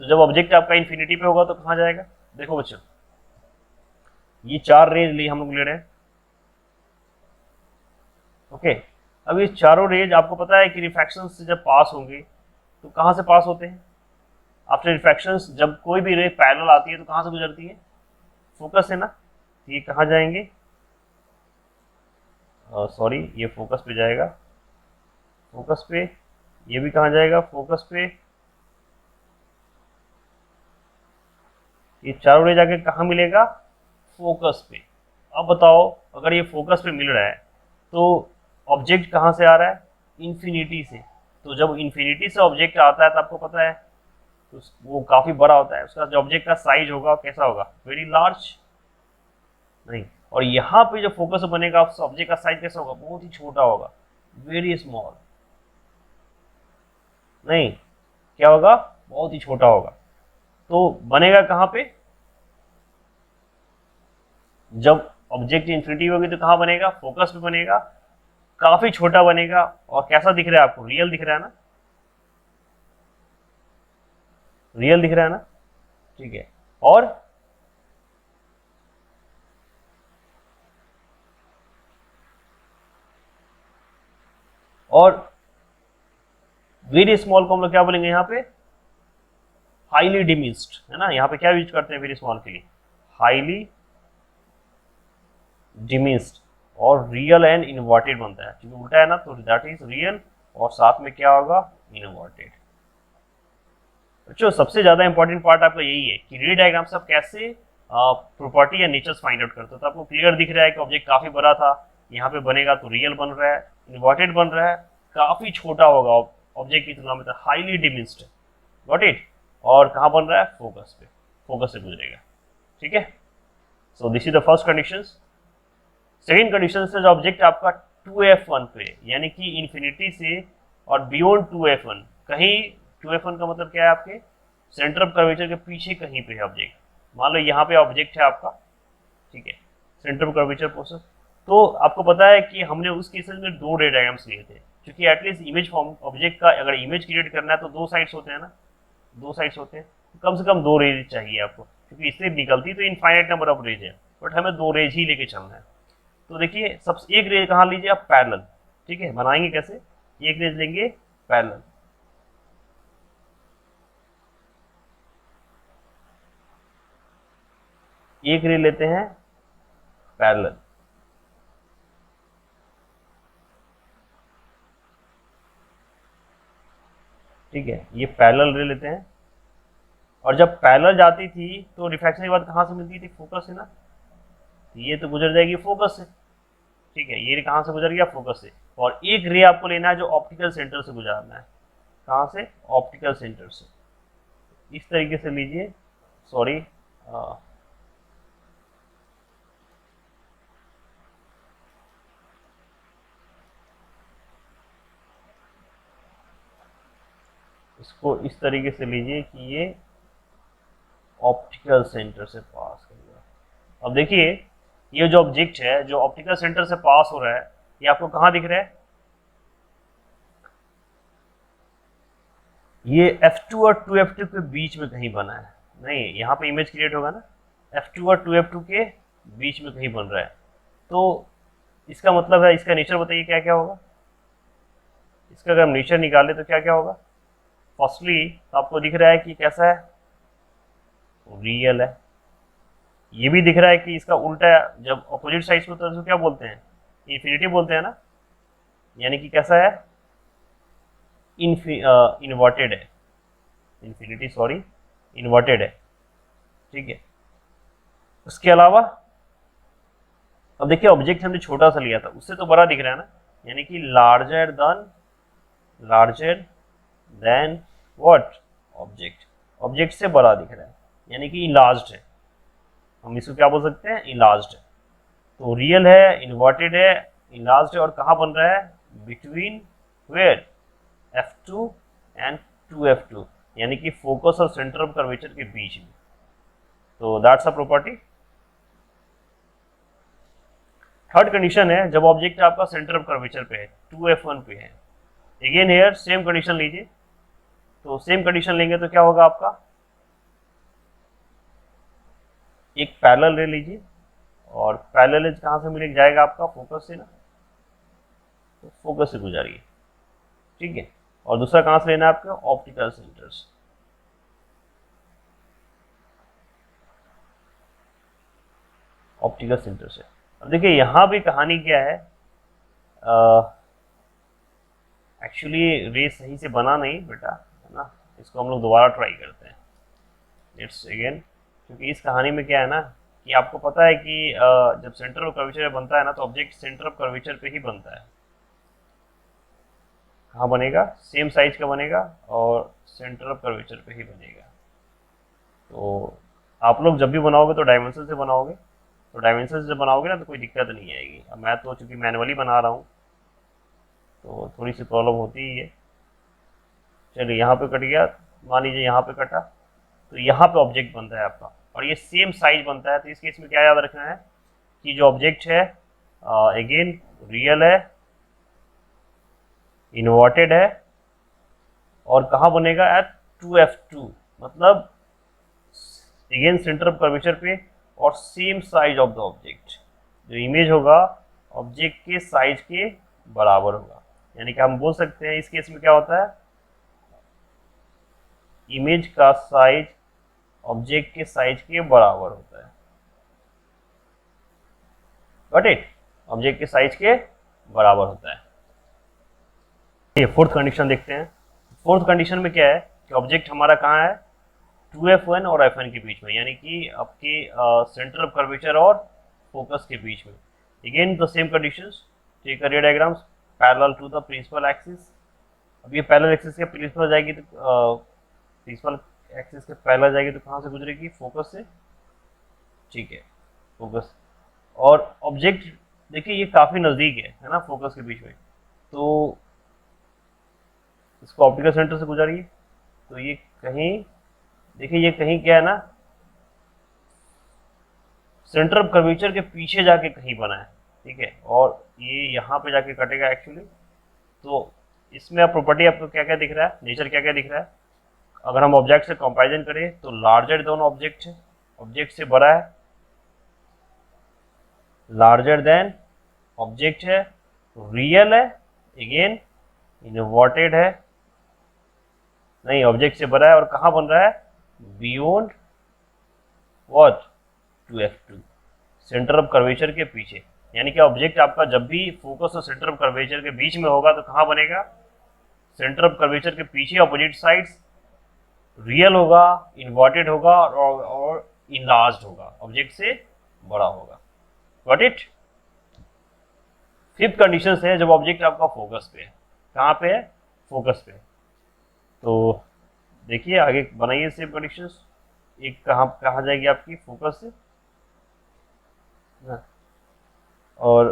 तो जब ऑब्जेक्ट आपका इन्फिनिटी पे होगा तो कहाँ जाएगा, देखो बच्चों ये 4 रेज लिए हम लोग ले रहे हैं, ओके। अब ये चारों रेज आपको पता है कि रिफ्रैक्शन से जब पास होंगे तो कहाँ से पास होते हैं, आफ्टर रिफ्रैक्शन जब कोई भी रे पैरेलल आती है तो कहाँ से गुजरती है, फोकस है ना, ये कहाँ जाएंगे, सॉरी ये फोकस पे जाएगा, फोकस पे, ये भी कहाँ जाएगा, फोकस पे, ये चारों रे जाके कहाँ मिलेगा, फोकस पे। अब बताओ अगर ये फोकस पे मिल रहा है तो ऑब्जेक्ट कहाँ से आ रहा है, इन्फिनिटी से। तो जब इन्फिनिटी से ऑब्जेक्ट आता है तो आपको पता है तो वो काफी बड़ा होता है, उसका जो ऑब्जेक्ट का साइज होगा कैसा होगा, वेरी लार्ज, नहीं। और यहाँ पे जो फोकस बनेगा उस ऑब्जेक्ट का साइज कैसा होगा, बहुत ही छोटा होगा, वेरी स्मॉल, नहीं, क्या होगा, बहुत ही छोटा होगा। तो बनेगा कहाँ पे, जब ऑब्जेक्ट इन्फिनिटी होगी तो कहाँ बनेगा, फोकस पे बनेगा, काफी छोटा बनेगा, और कैसा दिख रहा है आपको, रियल दिख रहा है ना, रियल दिख रहा है ना, ठीक है। और वेरी स्मॉल को हम लोग क्या बोलेंगे यहाँ पे, हाईली डिमिस्ड, है ना, यहाँ पे क्या यूज करते हैं वेरी स्मॉल के लिए, हाईली डिमिस्ड। और रियल एंड इन्वर्टेड बनता है, क्योंकि उल्टा है ना, तो दैट इज रियल, और साथ में क्या होगा, इन्वर्टेड। बच्चों सबसे ज्यादा इंपॉर्टेंट पार्ट आपका यही है कि रे डायग्राम से आप कैसे प्रॉपर्टी या नेचर्स फाइंड आउट करते हो। तो आपको क्लियर दिख रहा है कि ऑब्जेक्ट काफी बड़ा था, यहाँ पे बनेगा तो रियल बन रहा है, इन्वर्टेड बन रहा है, काफी छोटा होगा ऑब्जेक्ट की तुलना में, तो हाईली डिमिस्ड, गॉट इट। और कहाँ बन रहा है, फोकस पे, फोकस से गुजरेगा, ठीक है। So this is the first condition. Second condition से जो ऑब्जेक्ट आपका 2f1 पे, यानी कि इन्फिनिटी से और बियॉन्ड 2f1, कहीं 2f1 का मतलब क्या है, आपके सेंटर ऑफ कर्वेचर के पीछे कहीं पे है ऑब्जेक्ट। मान लो यहाँ पे ऑब्जेक्ट है आपका, ठीक है, सेंटर ऑफ कर्वेचर पोर्शन। तो आपको पता है कि हमने उस केसेस में दो रे डायग्राम्स लिए थे, क्योंकि एटलीस्ट इमेज फॉर्म ऑब्जेक्ट का अगर इमेज क्रिएट करना है तो दो साइड्स होते हैं ना, दो साइड्स होते हैं, तो कम से कम दो रेज चाहिए आपको, क्योंकि इससे निकलती तो इनफाइनाइट नंबर ऑफ रेज है, बट हमें दो रेज ही लेके चलना है। तो देखिए सबसे एक रेज कहाँ लीजिए आप, पैरेलल, ठीक है। बनाएंगे कैसे, एक रेज लेंगे पैरेलल, एक रे लेते हैं पैरेलल, ठीक है, ये पैरेलल रे लेते हैं। और जब पैरेलल जाती थी तो रिफ्रैक्शन के बाद कहाँ से मिलती थी, फोकस से ना, ये तो गुजर जाएगी फोकस से, ठीक है, ये कहाँ से गुजर गया, फोकस से। और एक रे आपको लेना है जो ऑप्टिकल सेंटर से गुजरना है, कहाँ से, ऑप्टिकल सेंटर से, इस तरीके से लीजिए, सॉरी इसको इस तरीके से लीजिए कि ये ऑप्टिकल सेंटर से पास करेगा। अब देखिए ये जो ऑब्जेक्ट है जो ऑप्टिकल सेंटर से पास हो रहा है, ये आपको कहाँ दिख रहा है, ये F2 और 2F2 के बीच में कहीं बना है, नहीं यहाँ पे इमेज क्रिएट होगा ना, F2 और 2F2 के बीच में कहीं बन रहा है। तो इसका मतलब है, इसका नेचर बताइए क्या क्या होगा, इसका अगर हम नेचर निकाले तो क्या क्या होगा। फर्स्टली आपको दिख रहा है कि कैसा है, रियल है। ये भी दिख रहा है कि इसका उल्टा है, जब अपोजिट साइड होता है तो क्या बोलते हैं, इन्फिनिटी बोलते हैं ना, यानी कि कैसा है, इन्वर्टेड है, इन्फिनिटी सॉरी, इन्वर्टेड है, ठीक है। उसके अलावा अब देखिए ऑब्जेक्ट हमने छोटा सा लिया था, उससे तो बड़ा दिख रहा है ना, यानी कि larger than what, object, object से बड़ा दिख रहा है, यानी कि इनलार्ज्ड है, हम इसको क्या बोल सकते हैं, इनलार्ज्ड है। तो रियल है, इन्वर्टेड है, इनलार्ज्ड है, और कहाँ बन रहा है, between where, F2 and 2F2, यानी कि फोकस और सेंटर ऑफ कर्वेचर के बीच में। तो that's a property. Third condition है जब ऑब्जेक्ट आपका सेंटर ऑफ कर्वेचर पे है, 2F1 पे है। अगेन हेयर सेम कंडीशन लीजिए, तो सेम कंडीशन लेंगे तो क्या होगा आपका, एक पैरेलल ले लीजिए, और पैरेलल कहाँ से मिल जाएगा आपका, फोकस से ना, तो फोकस से गुजारिए, ठीक है। और दूसरा कहाँ से लेना है आपका, ऑप्टिकल सेंटर्स। ऑप्टिकल सेंटर से। अब देखिए यहाँ भी कहानी क्या है, एक्चुअली रे सही से बना नहीं बेटा, है ना, इसको हम लोग दोबारा ट्राई करते हैं, इट्स अगेन। क्योंकि इस कहानी में क्या है ना कि आपको पता है कि जब सेंटर ऑफ कर्वेचर बनता है ना तो ऑब्जेक्ट सेंटर ऑफ कर्वेचर पे ही बनता है। कहाँ बनेगा, सेम साइज का बनेगा और सेंटर ऑफ कर्वेचर पे ही बनेगा। तो आप लोग जब भी बनाओगे तो डायमेंशन से बनाओगे, तो डायमेंशन से बनाओगे ना तो कोई दिक्कत नहीं आएगी। अब मैं तो चूंकि मैनुअली बना रहा हूँ तो थोड़ी सी प्रॉब्लम होती ही है। चलिए यहाँ पे कट गया, मान लीजिए यहाँ पे कटा, तो यहाँ पे ऑब्जेक्ट बनता है आपका और ये सेम साइज बनता है। तो इस केस में क्या याद रखना है कि जो ऑब्जेक्ट है अगेन रियल है, इन्वर्टेड है और कहाँ बनेगा, एट 2f2, मतलब अगेन सेंटर ऑफ कर्वेचर पे और same size of the object. जो इमेज होगा ऑब्जेक्ट के साइज के बराबर होगा। यानी कि हम बोल सकते हैं इस केस में क्या होता है, इमेज का साइज ऑब्जेक्ट के साइज के बराबर होता है। गॉट इट, ऑब्जेक्ट के साइज के बराबर होता है। ये फोर्थ कंडीशन देखते हैं। फोर्थ कंडीशन में क्या है कि ऑब्जेक्ट हमारा कहाँ है, 2f1 और f1 के बीच में, यानी कि आपके सेंटर ऑफ कर्वेचर और फोकस के बीच में। Again the same conditions, take a ray diagrams parallel to the principal axis. अब ये पैरेलल एक्सिस के प्रिंसिपल जाएगी तो प्रिंसिपल एक्सिस के पैरेलल जाएगी तो कहाँ से गुजरेगी, फोकस से, ठीक है, फोकस। और ऑब्जेक्ट देखिए ये काफ़ी नज़दीक है ना फोकस के बीच में, तो इसको ऑप्टिकल सेंटर से गुजारिए तो ये कहीं, देखिए ये कहीं क्या है ना, सेंटर ऑफ कर्वेचर के पीछे जाके कहीं बना है, ठीक है, और ये यहाँ पे जाके कटेगा एक्चुअली। तो इसमें अब प्रॉपर्टी आपको क्या क्या दिख रहा है, नेचर क्या क्या दिख रहा है। अगर हम ऑब्जेक्ट से कंपैरिजन करें तो लार्जर दोनों ऑब्जेक्ट है, ऑब्जेक्ट से बड़ा है, लार्जर देन ऑब्जेक्ट है, रियल है, अगेन इन्वर्टेड है, नहीं ऑब्जेक्ट से बड़ा है और कहाँ बन रहा है, beyond what, 2f2, centre of curvature के पीछे। यानी कि ऑब्जेक्ट आपका जब भी फोकस और सेंटर ऑफ कर्वेचर के बीच में होगा तो कहाँ बनेगा, सेंटर ऑफ कर्वेचर के पीछे, अपोजिट साइड्स, रियल होगा, इन्वर्टेड होगा और इनलार्ज्ड होगा, ऑब्जेक्ट से बड़ा होगा। Got it. फिफ्थ कंडीशन है जब ऑब्जेक्ट आपका फोकस पे है, कहाँ पे है, फोकस पे। तो देखिए आगे बनाइए सेम कंडीशंस। एक कहाँ जाएगी आपकी, फोकस से, और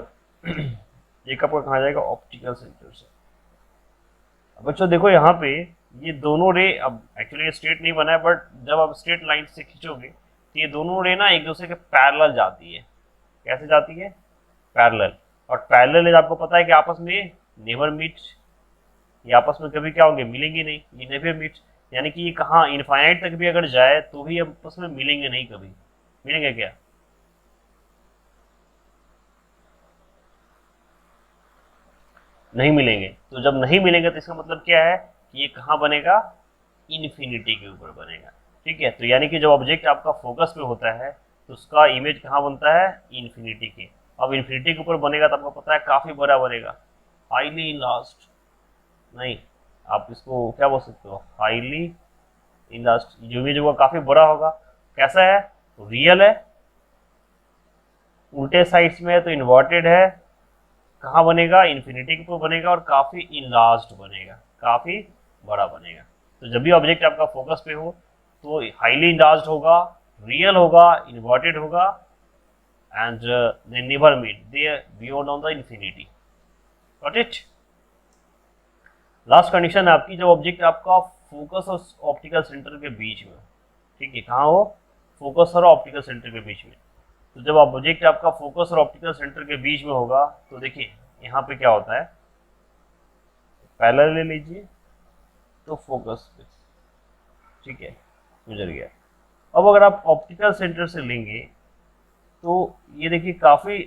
एक आपका कहाँ जाएगा, ऑप्टिकल सेंटर से। अब बच्चों देखो यहाँ पे ये दोनों रे, अब एक्चुअली स्ट्रेट नहीं बना है बट जब आप स्ट्रेट लाइन से खींचोगे तो ये दोनों रे ना एक दूसरे के पैरेलल जाती है। कैसे जाती है, पैरेलल। और पैरेलल आपको पता है कि आपस में नेवर मीट, ये आपस में कभी क्या होंगे, मिलेंगे नहीं, ये नेवर मीट। यानी कि ये कहाँ, इनफाइनाइट तक भी अगर जाए तो भी आपस में मिलेंगे नहीं, कभी मिलेंगे क्या, नहीं मिलेंगे। तो जब नहीं मिलेंगे तो इसका मतलब क्या है कि ये कहाँ बनेगा, इन्फिनिटी के ऊपर बनेगा, ठीक है। तो यानी कि जब ऑब्जेक्ट आपका फोकस पे होता है तो उसका इमेज कहाँ बनता है, इन्फिनिटी के। अब इन्फिनिटी के ऊपर बनेगा तो आपको पता है काफ़ी बड़ा बनेगा, हाईली इनलास्ट, नहीं आप इसको क्या बोल सकते हो, हाईली इनलास्ट। जो इमेज होगा काफ़ी बड़ा होगा, कैसा है, रियल है, उल्टे साइड्स में है तो इन्वर्टेड है, कहाँ बनेगा, इन्फिनिटी के ऊपर बनेगा और काफ़ी इनलार्ज्ड बनेगा, काफ़ी बड़ा बनेगा। तो जब भी ऑब्जेक्ट आपका फोकस पे हो तो हाईली इनलार्ज्ड होगा, रियल होगा, इन्वर्टेड होगा and they never meet, they are beyond on the infinity. Got it. Last condition है आपकी, जब ऑब्जेक्ट आपका फोकस और ऑप्टिकल सेंटर के बीच में, ठीक है, कहाँ हो, फोकस और ऑप्टिकल सेंटर के बीच में। तो जब ऑब्जेक्ट आपका फोकस और ऑप्टिकल सेंटर के बीच में होगा तो देखिए यहाँ पे क्या होता है, पैरेलल ले लीजिए तो फोकस पे, ठीक है, गुजर गया। अब अगर आप ऑप्टिकल सेंटर से लेंगे तो ये देखिए काफ़ी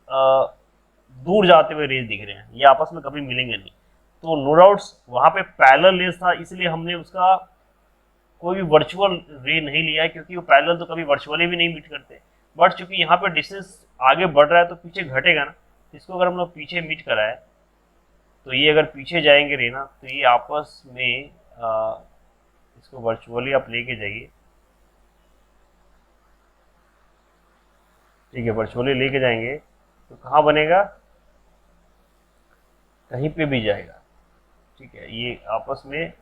दूर जाते हुए रेज दिख रहे हैं, ये आपस में कभी मिलेंगे नहीं। तो नो डाउट्स वहाँ पे पैरेलल रेज था, इसलिए हमने उसका कोई भी वर्चुअल रे नहीं लिया है, क्योंकि वो पैरेलल तो कभी वर्चुअली भी नहीं मीट करते। बट चूंकि यहाँ पे डिस्टेंस आगे बढ़ रहा है तो पीछे घटेगा ना, इसको अगर हम लोग पीछे मीट कराए तो ये अगर पीछे जाएंगे रे ना तो ये आपस में इसको वर्चुअली आप लेके जाइए, ठीक है, वर्चुअली लेके जाएंगे तो कहाँ बनेगा, कहीं पे भी जाएगा, ठीक है, ये आपस में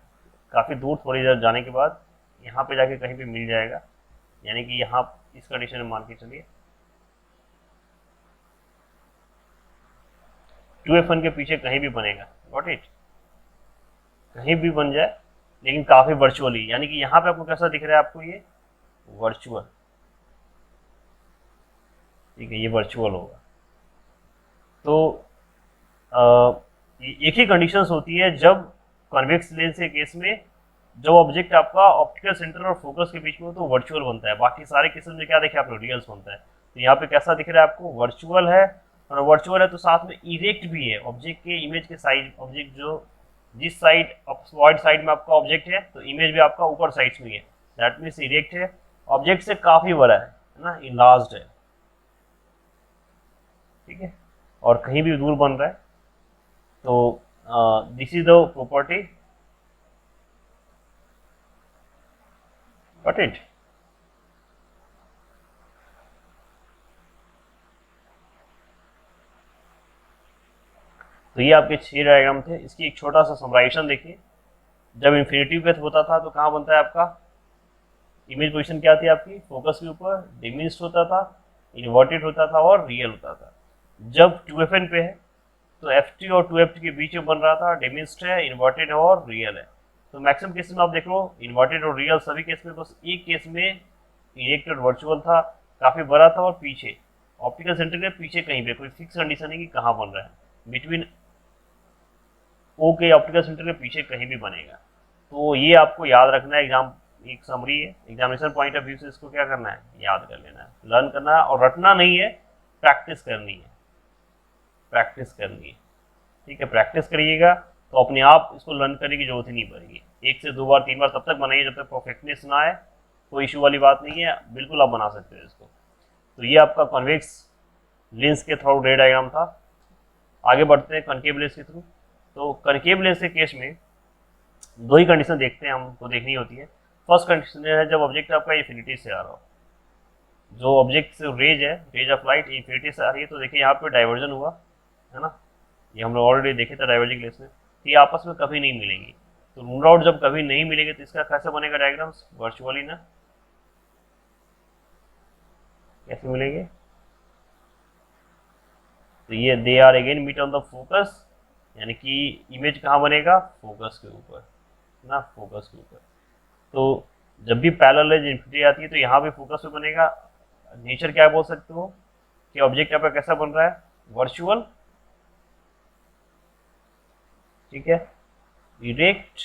काफ़ी दूर थोड़ी देर जाने के बाद यहाँ पे जाके कहीं पे मिल जाएगा, यानी कि यहाँ इस कंडीशन में मान के चलिए 2f1 के पीछे कहीं भी बनेगा, गॉट इट, कहीं भी बन जाए लेकिन काफ़ी वर्चुअली, यानी कि यहाँ पे आपको कैसा दिख रहा है, आपको ये वर्चुअल, ठीक है, ये वर्चुअल होगा। तो एक ही कंडीशंस होती है जब कन्वेक्स लेंस के केस में जब ऑब्जेक्ट आपका ऑप्टिकल सेंटर और फोकस के बीच में हो तो वर्चुअल बनता है, बाकी सारे केसेस में क्या देखे आपने, रियल्स बनता है। तो यहाँ पे कैसा दिख रहा है आपको, वर्चुअल है, और वर्चुअल है तो साथ में इरेक्ट भी है, ऑब्जेक्ट के इमेज के साइड, ऑब्जेक्ट जो जिस साइड अपवर्ड साइड में आपका ऑब्जेक्ट है तो इमेज भी आपका ऊपर साइड्स में है, दैट मीन्स इरेक्ट है, ऑब्जेक्ट से काफ़ी बड़ा है ना, इनलार्ज्ड है, ठीक है, और कहीं भी दूर बन रहा है। तो this is the property, got it. तो ये आपके 6 डायग्राम थे, इसकी एक छोटा सा समराइजेशन देखिए। जब इन्फिनिटी पे होता था तो कहाँ बनता है आपका, इमेज पोजीशन क्या थी आपकी, फोकस के ऊपर, डिमिनिश्ड होता था, इन्वर्टेड होता था और रियल होता था। जब 2fn पे है तो ft और 2ft के बीच में बन रहा था, डिमिनिश्ड है, इन्वर्टेड है और रियल है। तो मैक्सिमम केस में आप देख लो इन्वर्टेड और रियल सभी केस में, बस एक केस में इरेक्ट और वर्चुअल था, काफ़ी बड़ा था और पीछे ऑप्टिकल सेंटर के पीछे कहीं पे, कोई फिक्स कंडीशन है कि कहाँ बन रहा है, बिटवीन ओ के ऑप्टिकल सेंटर के पीछे कहीं भी बनेगा। तो ये आपको याद रखना है, एग्जाम एक समरी है, एग्जामिनेशन पॉइंट ऑफ व्यू से इसको क्या करना है, याद कर लेना है, लर्न करना है, और रटना नहीं है, प्रैक्टिस करनी है, प्रैक्टिस करनी है, ठीक है, प्रैक्टिस करिएगा तो अपने आप इसको लर्न करने की जरूरत ही नहीं पड़ेगी। 1 से 2 बार 3 बार तब तक बनाइए जब तक परफेक्टनेस ना आए, कोई इशू वाली बात नहीं है, बिल्कुल आप बना सकते हो इसको। तो ये आपका कॉन्वेक्स लेंस के थ्रू रे डायग्राम था। आगे बढ़ते हैं कनकेव लेंस के थ्रू। तो कनकेव लेंस के केस में दो ही कंडीशन देखते हैं, हमको देखनी होती है। फर्स्ट कंडीशन है जब ऑब्जेक्ट आपका इन्फिनिटी से आ रहा हो, जो ऑब्जेक्ट से रेज है, रेज ऑफ लाइट इन्फिनिटी से आ रही है, तो देखिए यहाँ पे डाइवर्जन हुआ है ना, ये हम लोग ऑलरेडी देखे थे डाइवर्जिंग लेंस में, तो ये आपस में कभी नहीं मिलेंगी। तो रूल आउट जब कभी नहीं मिलेंगे तो इसका कैसे बनेगा डायग्राम्स, वर्चुअली ना, कैसे मिलेंगे, तो ये they are again meet on the focus, यानी कि इमेज कहाँ बनेगा, फोकस के ऊपर ना, फोकस के ऊपर। तो जब भी पैरेलल रेज इन्फिनिटी आती है तो यहाँ भी फोकस पे बनेगा। नेचर क्या बोल सकते हो कि ऑब्जेक्ट यहाँ पे कैसा बन रहा है, वर्चुअल, ठीक है, इरेक्ट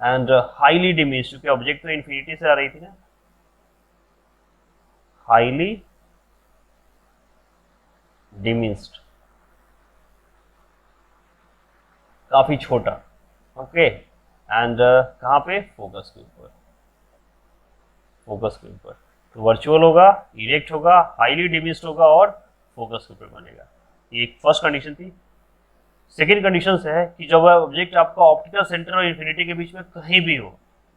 एंड हाईली डिमिनिश्ड, क्योंकि ऑब्जेक्ट तो इन्फिनिटी से आ रही थी ना, हाईली डिमिनिश्ड, काफी छोटा, ओके, एंड कहाँ पे, फोकस के ऊपर, फोकस के ऊपर। तो वर्चुअल होगा, इरेक्ट होगा, हाईली डिमिनिश्ड होगा और फोकस के ऊपर बनेगा। ये एक फर्स्ट कंडीशन थी। सेकेंड कंडीशन है कि जब ऑब्जेक्ट आपका ऑप्टिकल सेंटर और इन्फिनिटी के बीच में कहीं भी हो,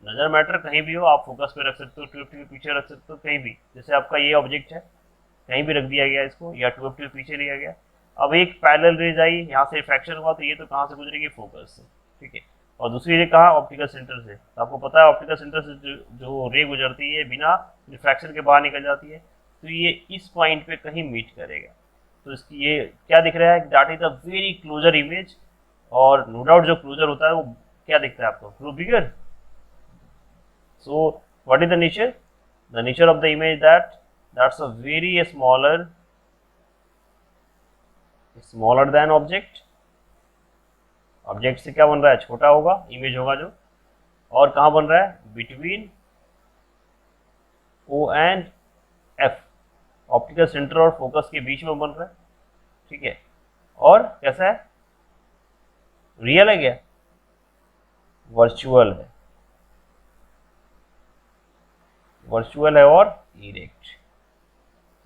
नजर मैटर कहीं भी हो, आप फोकस पे रख सकते हो, 250 के पीछे रख सकते हो, कहीं भी, जैसे आपका ये ऑब्जेक्ट है कहीं भी रख दिया गया इसको, या 250 के पीछे लिया गया। अब एक पैरेलल रेज आई, यहाँ से रिफ्रैक्शन हुआ, तो ये तो कहाँ से गुजरेगी, फोकस से, ठीक है, और दूसरी रे कहाँ, ऑप्टिकल सेंटर से। तो आपको पता है ऑप्टिकल सेंटर से जो रे गुजरती है बिना रिफ्रैक्शन के बाहर निकल जाती है, तो ये इस पॉइंट पे कहीं मीट करेगा। तो इसकी ये क्या दिख रहा है, that is a very closer image, और नो डाउट जो क्लोजर होता है वो क्या दिखता है आपको, grow bigger. So what is the nature of the image, that's a very smaller than object, object से क्या बन रहा है, छोटा होगा, इमेज होगा जो, और कहाँ बन रहा है, between O and F, optical centre और फोकस के बीच में बन रहा है, ठीक है, और कैसा है, रियल है क्या, वर्चुअल है, वर्चुअल है और इरेक्ट,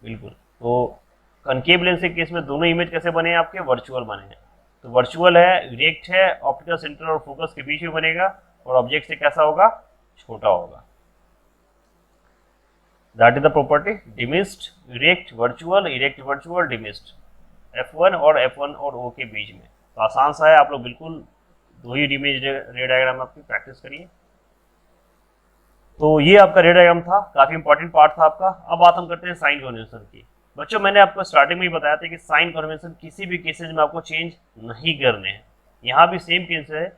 बिल्कुल। तो कनकेव लेंस के केस में दोनों इमेज कैसे बने हैं आपके, वर्चुअल बने हैं। तो वर्चुअल है, इरेक्ट है, ऑप्टिकल सेंटर और फोकस के बीच में बनेगा और ऑब्जेक्ट से कैसा होगा, छोटा होगा। That is the property diminished, erect, virtual, erect, virtual, diminished, F1 और F1 और O के बीच में। तो आसान सा है, आप लोग बिल्कुल दो ही इमेज रे डायग्राम आपकी प्रैक्टिस करिए। तो ये आपका रे डायग्राम था, काफी इंपॉर्टेंट पार्ट था आपका। अब बात हम करते हैं साइन कन्वेंशन की। बच्चों मैंने आपको स्टार्टिंग में ही बताया था कि साइन कन्वेंशन किसी भी केसेज में आपको चेंज नहीं करने हैं। यहाँ भी सेम केस है,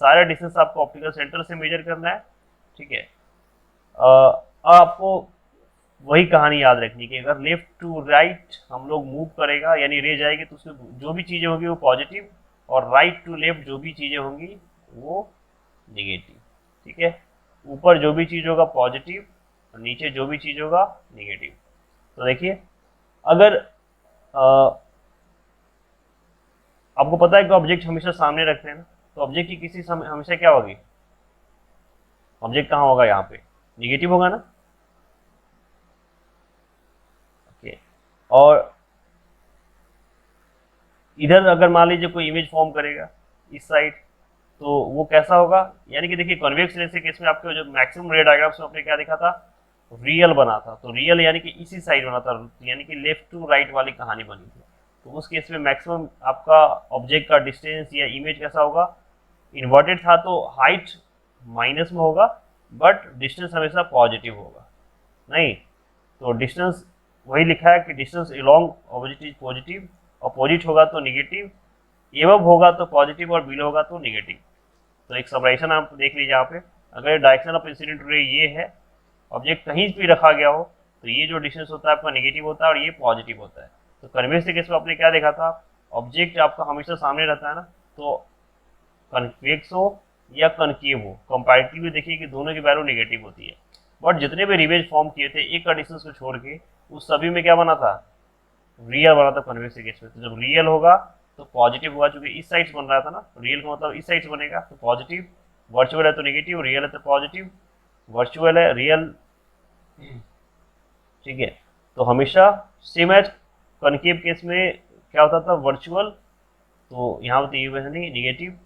सारे डिस्टेंस आपको ऑप्टिकल सेंटर से मेजर करना है, ठीक है। आपको वही कहानी याद रखनी कि अगर लेफ्ट टू राइट हम लोग मूव करेगा यानी रे जाएगी तो उसमें जो भी चीज़ें होंगी वो पॉजिटिव, और राइट टू लेफ्ट जो भी चीज़ें होंगी वो निगेटिव, ठीक है। ऊपर जो भी चीज़ होगा पॉजिटिव और नीचे जो भी चीज़ होगा निगेटिव। तो देखिए अगर आपको पता है कि ऑब्जेक्ट हमेशा सामने रखते हैं ना, तो ऑब्जेक्ट की किसी समय हमेशा क्या होगी, ऑब्जेक्ट कहाँ होगा, यहाँ पे निगेटिव होगा ना, ओके। और इधर अगर मान लीजिए कोई इमेज फॉर्म करेगा इस साइड, तो वो कैसा होगा, यानी कि देखिए कॉन्वेक्स लेंस के केस में आपके जो मैक्सिमम रे डायग्राम्स में आपने क्या देखा था, रियल बना था। तो रियल यानी कि इसी साइड बना था, यानी कि लेफ्ट टू राइट वाली कहानी बनी थी। तो उस केस में मैक्सिमम आपका ऑब्जेक्ट का डिस्टेंस या इमेज कैसा होगा, इन्वर्टेड था तो हाइट माइनस में होगा, बट डिस्टेंस हमेशा पॉजिटिव होगा, नहीं। तो डिस्टेंस वही लिखा है कि distance along object is positive, opposite होगा तो निगेटिव, एवब होगा तो पॉजिटिव और बिलो होगा तो निगेटिव। तो एक समराइजेशन आप देख लीजिए यहाँ पे, अगर डायरेक्शन ऑफ इंसिडेंट रे ये है, ऑब्जेक्ट कहीं भी रखा गया हो, तो ये जो डिस्टेंस होता है आपका नेगेटिव होता है और ये पॉजिटिव होता है। तो कन्वेक्स के केस में आपने क्या देखा था, ऑब्जेक्ट आपका हमेशा सामने रहता है ना, तो कन्वेक्स हो या कनकेव हो, कंपैरेटिवली देखिए कि दोनों की वैल्यू नेगेटिव होती है। बट जितने भी रिवेज फॉर्म किए थे एक का डिस्टेंस को छोड़ के, उस सभी में क्या बना था, रियल बना था कन्वेक्स के केस में। तो जब रियल होगा तो पॉजिटिव होगा, चूंकि इस साइड से बन रहा था ना, रियल का मतलब इस साइड से बनेगा तो पॉजिटिव, वर्चुअल है तो नेगेटिव, रियल है तो पॉजिटिव, वर्चुअल है रियल, ठीक है। तो हमेशा सेम एज कनकेव केस में क्या होता था, वर्चुअल, तो यहाँ पे नहीं निगेटिव।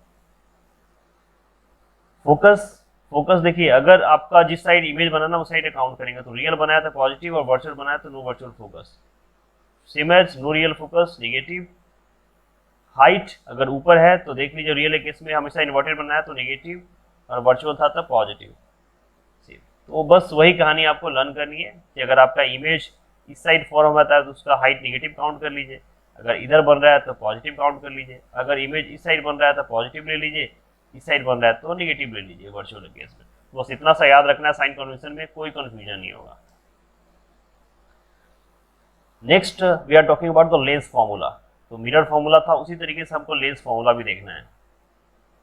फोकस, फोकस देखिए अगर आपका जिस साइड इमेज बनाना उस साइड काउंट करेंगे, तो रियल बनाया था पॉजिटिव और वर्चुअल बनाया तो no virtual focus. Same as no real focus negative. Height अगर ऊपर है तो देख लीजिए रियल केस में हमेशा इन्वर्टेड बनाया तो नेगेटिव और वर्चुअल था तो पॉजिटिव। तो बस वही कहानी आपको लर्न करनी है कि अगर आपका इमेज इस साइड फॉर्म होता है तो उसका हाइट नेगेटिव काउंट कर लीजिए, अगर इधर बन रहा है तो पॉजिटिव काउंट कर लीजिए, अगर इमेज इस साइड बन रहा है तो पॉजिटिव ले लीजिए, इस साइड बन रहा है तो नेगेटिव ले लीजिए वर्चुअल केस में। बस इतना सा याद रखना है, साइन कन्वेंशन में कोई कंफ्यूजन नहीं होगा। Next we are talking about the lens formula. तो मिरर फार्मूला था, उसी तरीके से हमको लेंस फार्मूला भी देखना है।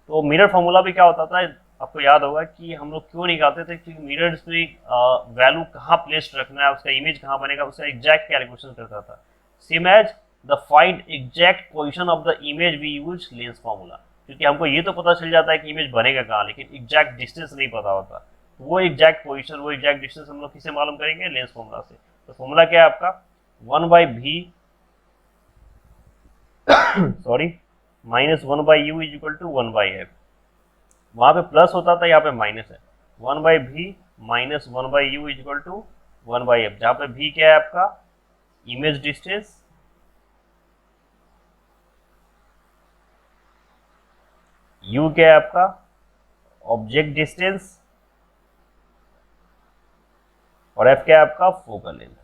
तो मिरर फार्मूला भी क्या होता था, आपको याद होगा कि हम लोग क्यों निकालते थे, क्योंकि मिरर्स में वैल्यू कहाँ प्लेस रखना है, उसका इमेज कहाँ बनेगा, उसका एग्जैक्ट कैलकुलेशन करता था। Same as the find exact position of the image we use lens formula, क्योंकि हमको ये तो पता चल जाता है कि इमेज बनेगा कहाँ, लेकिन एग्जैक्ट डिस्टेंस नहीं पता होता। तो वो एग्जैक्ट पोजीशन, वो एग्जैक्ट डिस्टेंस हम लोग किससे मालूम करेंगे, लेंस फार्मूला से। तो फॉर्मूला क्या है आपका, 1/v sorry minus 1/u is equal to 1/f। वहां पे प्लस होता था, यहाँ पे माइनस है, 1/v minus 1/u is equal to 1/f, जहाँ पे v क्या है आपका इमेज डिस्टेंस, u क्या है आपका ऑब्जेक्ट डिस्टेंस, और f क्या है आपका फोकल लेंथ।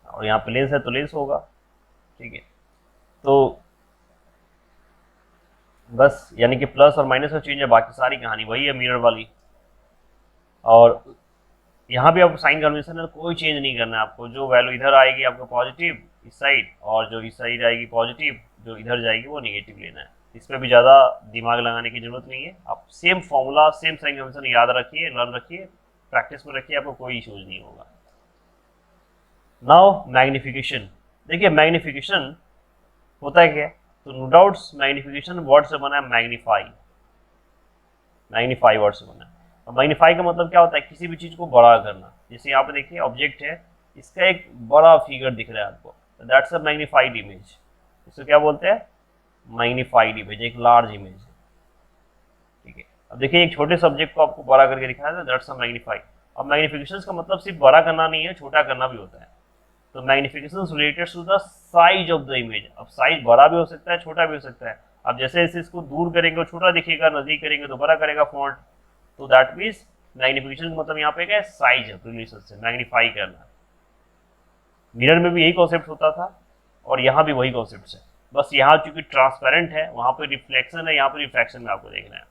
और यहाँ पे लेंस है तो लेंस होगा, ठीक है। तो बस यानी कि प्लस और माइनस का चेंज है, बाकी सारी कहानी वही है मिरर वाली। और यहाँ भी आपको साइन कन्वेंशन है, कोई चेंज नहीं करना है आपको। जो वैल्यू इधर आएगी आपको पॉजिटिव इस साइड, और जो इस साइड आएगी पॉजिटिव, जो इधर जाएगी वो नेगेटिव लेना है। इसमें भी ज़्यादा दिमाग लगाने की जरूरत नहीं है। आप same formula same sign convention याद रखिए, लर्न रखिए, प्रैक्टिस में रखिए, आपको कोई इशूज नहीं होगा। नाउ मैग्निफिकेशन, देखिए मैग्निफिकेशन होता है क्या, तो नो डाउट्स मैग्निफिकेशन वर्ड से बना है मैग्नीफाई, मैग्नीफाई वर्ड से बना है। और मैग्नीफाई का मतलब क्या होता है, किसी भी चीज़ को बड़ा करना। जैसे यहाँ पे देखिए ऑब्जेक्ट है, इसका एक बड़ा फिगर दिख रहा है आपको, दैट्स अ मैग्नीफाइड इमेज। इसको क्या बोलते हैं? मैग्नीफाइड इमेज, एक लार्ज इमेज है। ठीक है, अब देखिए एक छोटे सब्जेक्ट को आपको बड़ा करके दिखाया था, दैट्स अ मैग्नीफाइड। अब मैग्निफिकेशन का मतलब सिर्फ बड़ा करना नहीं है, छोटा करना भी होता है। तो magnification related to the size of the image. अब साइज बड़ा भी हो सकता है, छोटा भी हो सकता है। अब जैसे जैसे इसको दूर करेंगे छोटा दिखेगा, नजदीक करेंगे तो बड़ा करेगा फॉन्ट। तो दैट मीन्स मैग्निफिकेशन का मतलब यहाँ पे क्या है? साइज है, रिलेशन से मैग्नीफाई करना। मिरर में भी यही कॉन्सेप्ट होता था और यहाँ भी वही कॉन्सेप्ट है, बस यहाँ चूंकि ट्रांसपेरेंट है, वहाँ पे रिफ्लेक्शन है, यहाँ पे रिफ्रैक्शन में आपको देखना है।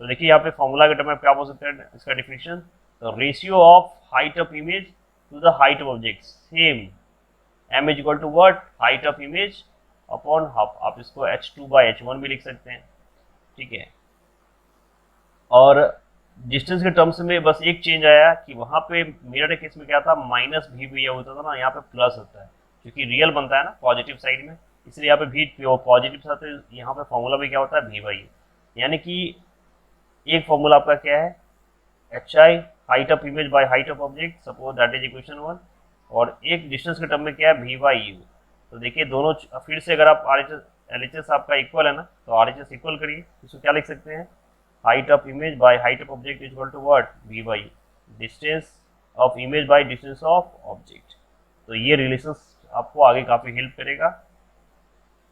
तो देखिए यहाँ पे फॉर्मूला के टर्म में क्या बोल सकते हैं इसका डिफिनेशन? तो ratio of height of image to the height of object, same m is equal to what? Height of image upon half. आप इसको h2/h1 भी लिख सकते हैं। ठीक है, और डिस्टेंस के टर्म्स में बस एक चेंज आया कि वहां पे मिरर के केस में क्या था? माइनस भी भैया होता था ना, यहाँ पे प्लस होता है क्योंकि रियल बनता है ना पॉजिटिव साइड में, इसलिए यहाँ पे भी पॉजिटिव साथ है। यहाँ पे फॉर्मूला भी क्या होता है? v/u। यानी कि एक फॉर्मूला आपका क्या है? hi, height of image by height of object, suppose that is equation 1। और एक डिस्टेंस के टर्म में क्या है? v/u। तो देखिए दोनों फिर से, अगर आप LHS आपका इक्वल है ना, तो RHS इक्वल करिए, इसको क्या लिख सकते हैं? Height of image by height of object is equal to what? v/u, distance of image by distance of object. तो ये रिलेशन आपको आगे काफी हेल्प करेगा।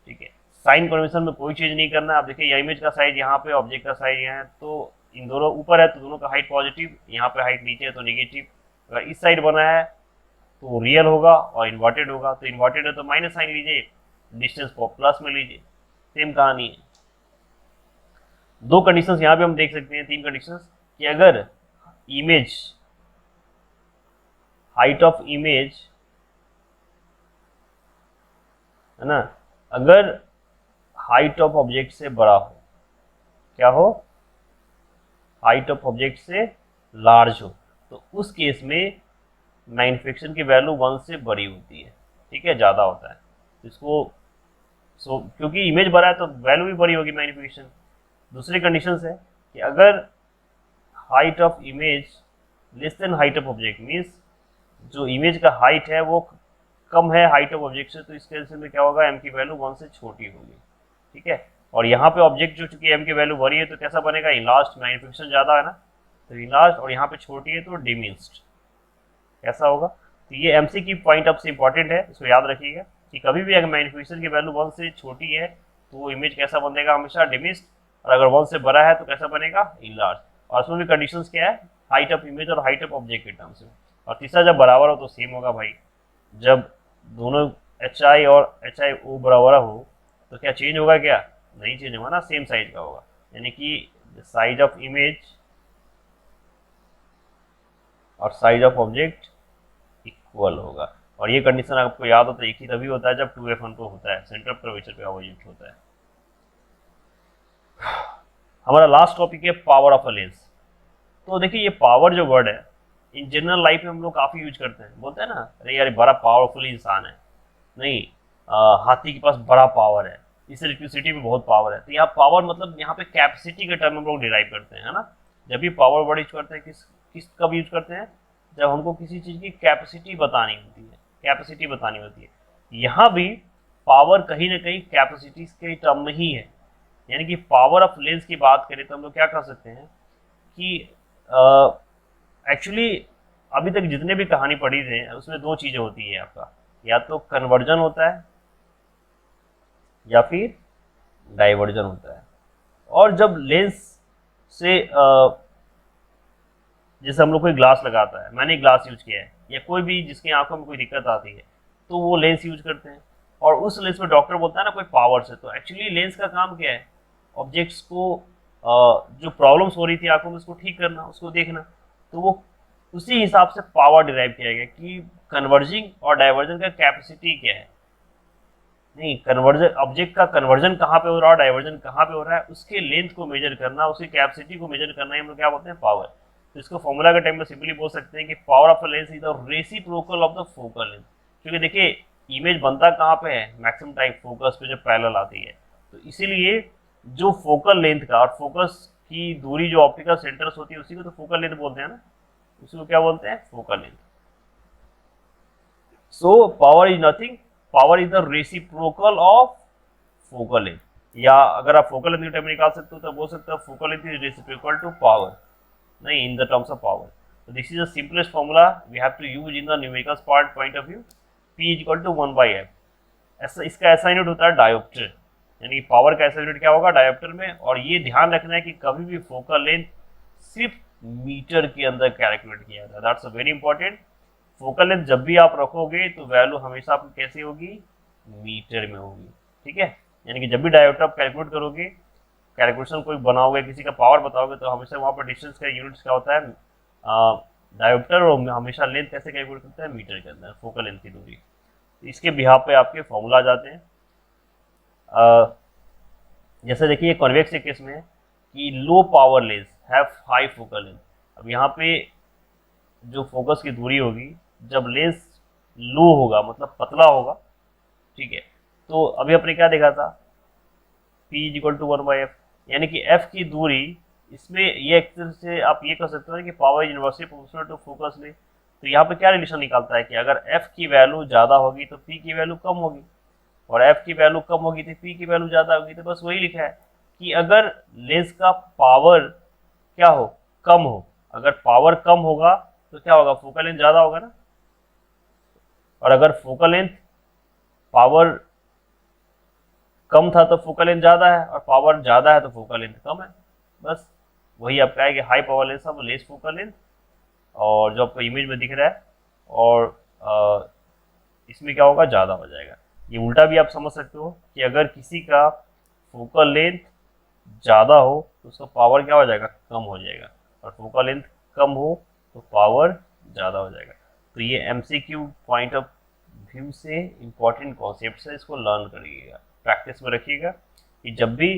ठीक है, साइन कन्वेंशन में कोई चीज नहीं करना है। आप देखिए इमेज का साइज यहाँ पे, ऑब्जेक्ट का साइज यहाँ है, तो इन दोनों ऊपर है तो दोनों का हाइट पॉजिटिव, यहाँ पे हाइट नीचे है तो नेगेटिव। अगर इस साइड बना है तो रियल होगा और इन्वर्टेड होगा, तो इन्वर्टेड है तो माइनस साइन लीजिए, डिस्टेंस को प्लस में लीजिए। सेम कहानी है। दो कंडीशंस यहाँ पे हम देख सकते हैं, तीन कंडीशंस, कि अगर इमेज, हाइट ऑफ इमेज है ना, अगर हाइट ऑफ ऑब्जेक्ट से बड़ा हो, क्या हो? हाइट ऑफ ऑब्जेक्ट से लार्ज हो, तो उस केस में मैग्निफिकेशन की वैल्यू 1 से बड़ी होती है। ठीक है, ज़्यादा होता है इसको। क्योंकि इमेज बड़ा है तो वैल्यू भी बड़ी होगी मैग्निफिकेशन। दूसरी कंडीशन है कि अगर height of image less than height of object, means जो इमेज का हाइट है वो कम है हाइट ऑफ ऑब्जेक्ट से, तो इस केस में क्या होगा? m की वैल्यू 1 से छोटी होगी। ठीक है, और यहाँ पे ऑब्जेक्ट जो चूंकि m की वैल्यू बड़ी है तो कैसा बनेगा? इनलार्ज्ड, मैग्निफिकेशन ज़्यादा है ना, तो इनलार्ज्ड, और यहाँ पे छोटी है तो डिमिनिश्ड। कैसा होगा? तो ये MCQ पॉइंट ऑफ से इंपॉर्टेंट है, इसको याद रखिएगा कि कभी भी अगर मैग्निफिकेशन की वैल्यू 1 से छोटी है तो वो इमेज कैसा बनेगा? हमेशा डिमिनिश्ड। और अगर 1 से बड़ा है तो कैसा बनेगा? इनलार्ज। और उसमें भी कंडीशंस क्या है? हाइट ऑफ इमेज और हाइट ऑफ ऑब्जेक्ट के टर्म्स में। और तीसरा जब बराबर हो तो सेम होगा भाई। जब दोनों HI और HIO बराबर हो तो क्या चेंज होगा? क्या नहीं चेंज होगा ना, सेम साइज का होगा। यानी कि साइज ऑफ इमेज और साइज ऑफ ऑब्जेक्ट इक्वल होगा। और ये कंडीशन आपको याद होता है, एक ही तभी होता है जब 2F1 पे होता है, सेंटर ऑफ कर्वेचर पे अपोजिट होता है। हमारा लास्ट टॉपिक है पावर ऑफ अ लेंस। तो देखिए ये पावर जो वर्ड है इन जनरल लाइफ में हम लोग काफी यूज करते हैं, बोलते हैं ना, अरे यार बड़ा पावरफुल इंसान है, नहीं हाथी के पास बड़ा पावर है, इस इलेक्ट्रिसिटी में बहुत पावर है। तो यहाँ पावर मतलब यहाँ पे कैपेसिटी के टर्म हम लोग डिराइव करते हैं, है ना। जब भी पावर वर्ड यूज करते हैं किस कब यूज करते हैं? जब हमको किसी चीज की कैपेसिटी बतानी होती है, कैपेसिटी बतानी होती है। यहाँ भी पावर कहीं ना कहीं कैपेसिटी के टर्म में ही है। यानी कि पावर ऑफ लेंस की बात करें तो हम लोग क्या कर सकते हैं कि एक्चुअली अभी तक जितने भी कहानी पढ़ी थे उसमें दो चीजें होती है आपका, या तो कन्वर्जन होता है या फिर डाइवर्जन होता है। और जब लेंस से जैसे हम लोग कोई ग्लास लगाता है, मैंने ग्लास यूज किया है, या कोई भी जिसकी आंखों में कोई दिक्कत आती है तो वो लेंस यूज करते हैं, और उस लेंस में डॉक्टर बोलता है ना कोई पावर से। तो एक्चुअली लेंस का काम क्या है? ऑब्जेक्ट्स को जो प्रॉब्लम्स हो रही थी आंखों में उसको ठीक करना, उसको देखना। तो वो उसी हिसाब से पावर डिराइव किया गया कि कन्वर्जिंग और डाइवर्जन का कैपेसिटी क्या है। नहीं, कन्वर्जन ऑब्जेक्ट का कन्वर्जन कहाँ पे हो रहा है, डाइवर्जन कहाँ पे हो रहा है, उसके लेंथ को मेजर करना, उसकी कैपेसिटी को मेजर करना, हम लोग क्या बोलते हैं? पावर। तो इसको फॉर्मूला के टाइम में सिंपली बोल सकते हैं कि power of a lens is the reciprocal of the focal length. क्योंकि देखिए इमेज बनता कहाँ पे है? मैक्सिमम टाइम फोकस पे जो पैरेलल आती है। तो इसीलिए जो फोकल लेंथ का और फोकस की दूरी जो ऑप्टिकल सेंटर्स होती है उसी को तो फोकल लेंथ बोलते हैं ना, उसी को क्या बोलते हैं? Focal length. So power is nothing, power is the reciprocal of focal length, या अगर आप फोकल लेंथ की टर्म निकाल सकते हो तो बोल सकते हो focal length is reciprocal to power, नहीं in the terms of power. So this is the simplest formula we have to use in the numerical part point of view. P is equal to 1 by f। ऐसा इसका ऐसा unit होता है dioptre, यानी power का ऐसा unit क्या होगा डायोप्टर में। और ये ध्यान रखना है कि कभी भी फोकल लेंथ सिर्फ मीटर के अंदर कैलकुलेट किया जाता है, that's very important. Focal length जब भी आप रखोगे तो वैल्यू हमेशा आपकी कैसी होगी, मीटर में होगी, ठीक है। यानी कि जब भी डायोप्टर आप कैलकुलेट करोगे, कैलकुलेशन कोई बनाओगे, किसी का पावर बताओगे, तो हमेशा वहाँ पर डिस्टेंस का यूनिट्स क्या होता है डायोप्टर, और हमेशा लेंथ कैसे कैलकुलेट करते हैं, मीटर के अंदर, फोकल लेंथ की दूरी। इसके बिहाफ पे आपके फॉर्मूला आ जाते हैं। जैसे देखिए कॉन्वेक्स के केस में कि low power lens have high focal length. अब यहाँ पे जो फोकस की दूरी होगी, जब लेंस लो होगा मतलब पतला होगा, ठीक है, तो अभी अपने क्या देखा था, P is equal to 1 by F, यानी कि f की दूरी, इसमें ये एक तरह से आप ये कह सकते हो कि power inversely proportional to focus length. तो यहाँ पे क्या रिलेशन निकालता है कि अगर f की वैल्यू ज़्यादा होगी तो p की वैल्यू कम होगी, और f की वैल्यू कम होगी तो p की वैल्यू ज़्यादा होगी। तो बस वही लिखा है कि अगर लेंस का पावर क्या हो, कम हो, अगर पावर कम होगा तो क्या होगा, फोकल लेंथ ज़्यादा होगा ना, और अगर फोकल लेंथ पावर कम था तो फोकल लेंथ ज़्यादा है, और पावर ज़्यादा है तो फोकल लेंथ कम है। बस वही आपका है कि हाई पावर लेंस अब लेस फोकल लेंथ, और जो आपको इमेज में दिख रहा है, और इसमें क्या होगा, ज़्यादा हो जाएगा। ये उल्टा भी आप समझ सकते हो कि अगर किसी का फोकल लेंथ ज़्यादा हो तो उसका पावर क्या हो जाएगा, कम हो जाएगा, और फोकल लेंथ कम हो तो पावर ज़्यादा हो जाएगा। तो ये MCQ पॉइंट ऑफ व्यू से इम्पॉर्टेंट कॉन्सेप्ट है, इसको लर्न करिएगा, प्रैक्टिस में रखिएगा कि जब भी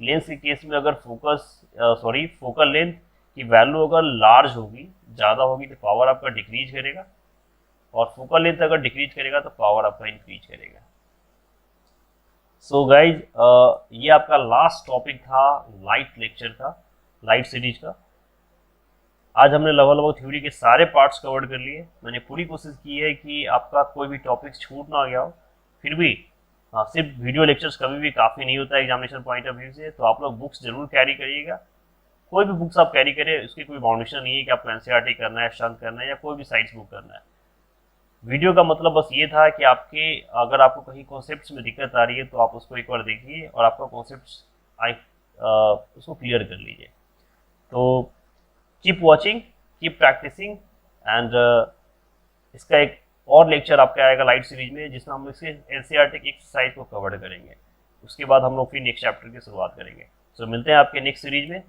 लेंस के केस में अगर फोकल लेंथ की वैल्यू अगर लार्ज होगी, ज़्यादा होगी, तो पावर आपका डिक्रीज करेगा, और फोकल लेंथ अगर डिक्रीज करेगा तो पावर आपका इंक्रीज करेगा। सो गाइज ये आपका लास्ट टॉपिक था लाइट लेक्चर का, लाइट सीरीज का। आज हमने लगभग थ्योरी के सारे पार्ट्स कवर कर लिए। मैंने पूरी कोशिश की है कि आपका कोई भी टॉपिक छूट ना गया हो। फिर भी हाँ, सिर्फ वीडियो लेक्चर्स कभी भी काफ़ी नहीं होता है एग्जामिनेशन पॉइंट ऑफ व्यू से, तो आप लोग बुक्स जरूर कैरी करिएगा। कोई भी बुक्स आप कैरी करें, उसकी कोई बाउंडेशन नहीं है कि आपको NCERT करना है, शंत करना है, या कोई भी साइंस बुक करना है। वीडियो का मतलब बस ये था कि आपके अगर आपको कहीं कॉन्सेप्ट्स में दिक्कत आ रही है तो आप उसको एक बार देखिए और आपका कॉन्सेप्ट्स उसको क्लियर कर लीजिए। तो keep watching, keep practicing, and इसका एक और लेक्चर आपका आएगा लाइट सीरीज में, जिसमें हम इसके NCERT की एक्सरसाइज को कवर करेंगे। उसके बाद हम लोग फिर नेक्स्ट चैप्टर की शुरुआत करेंगे। तो मिलते हैं आपके नेक्स्ट सीरीज में।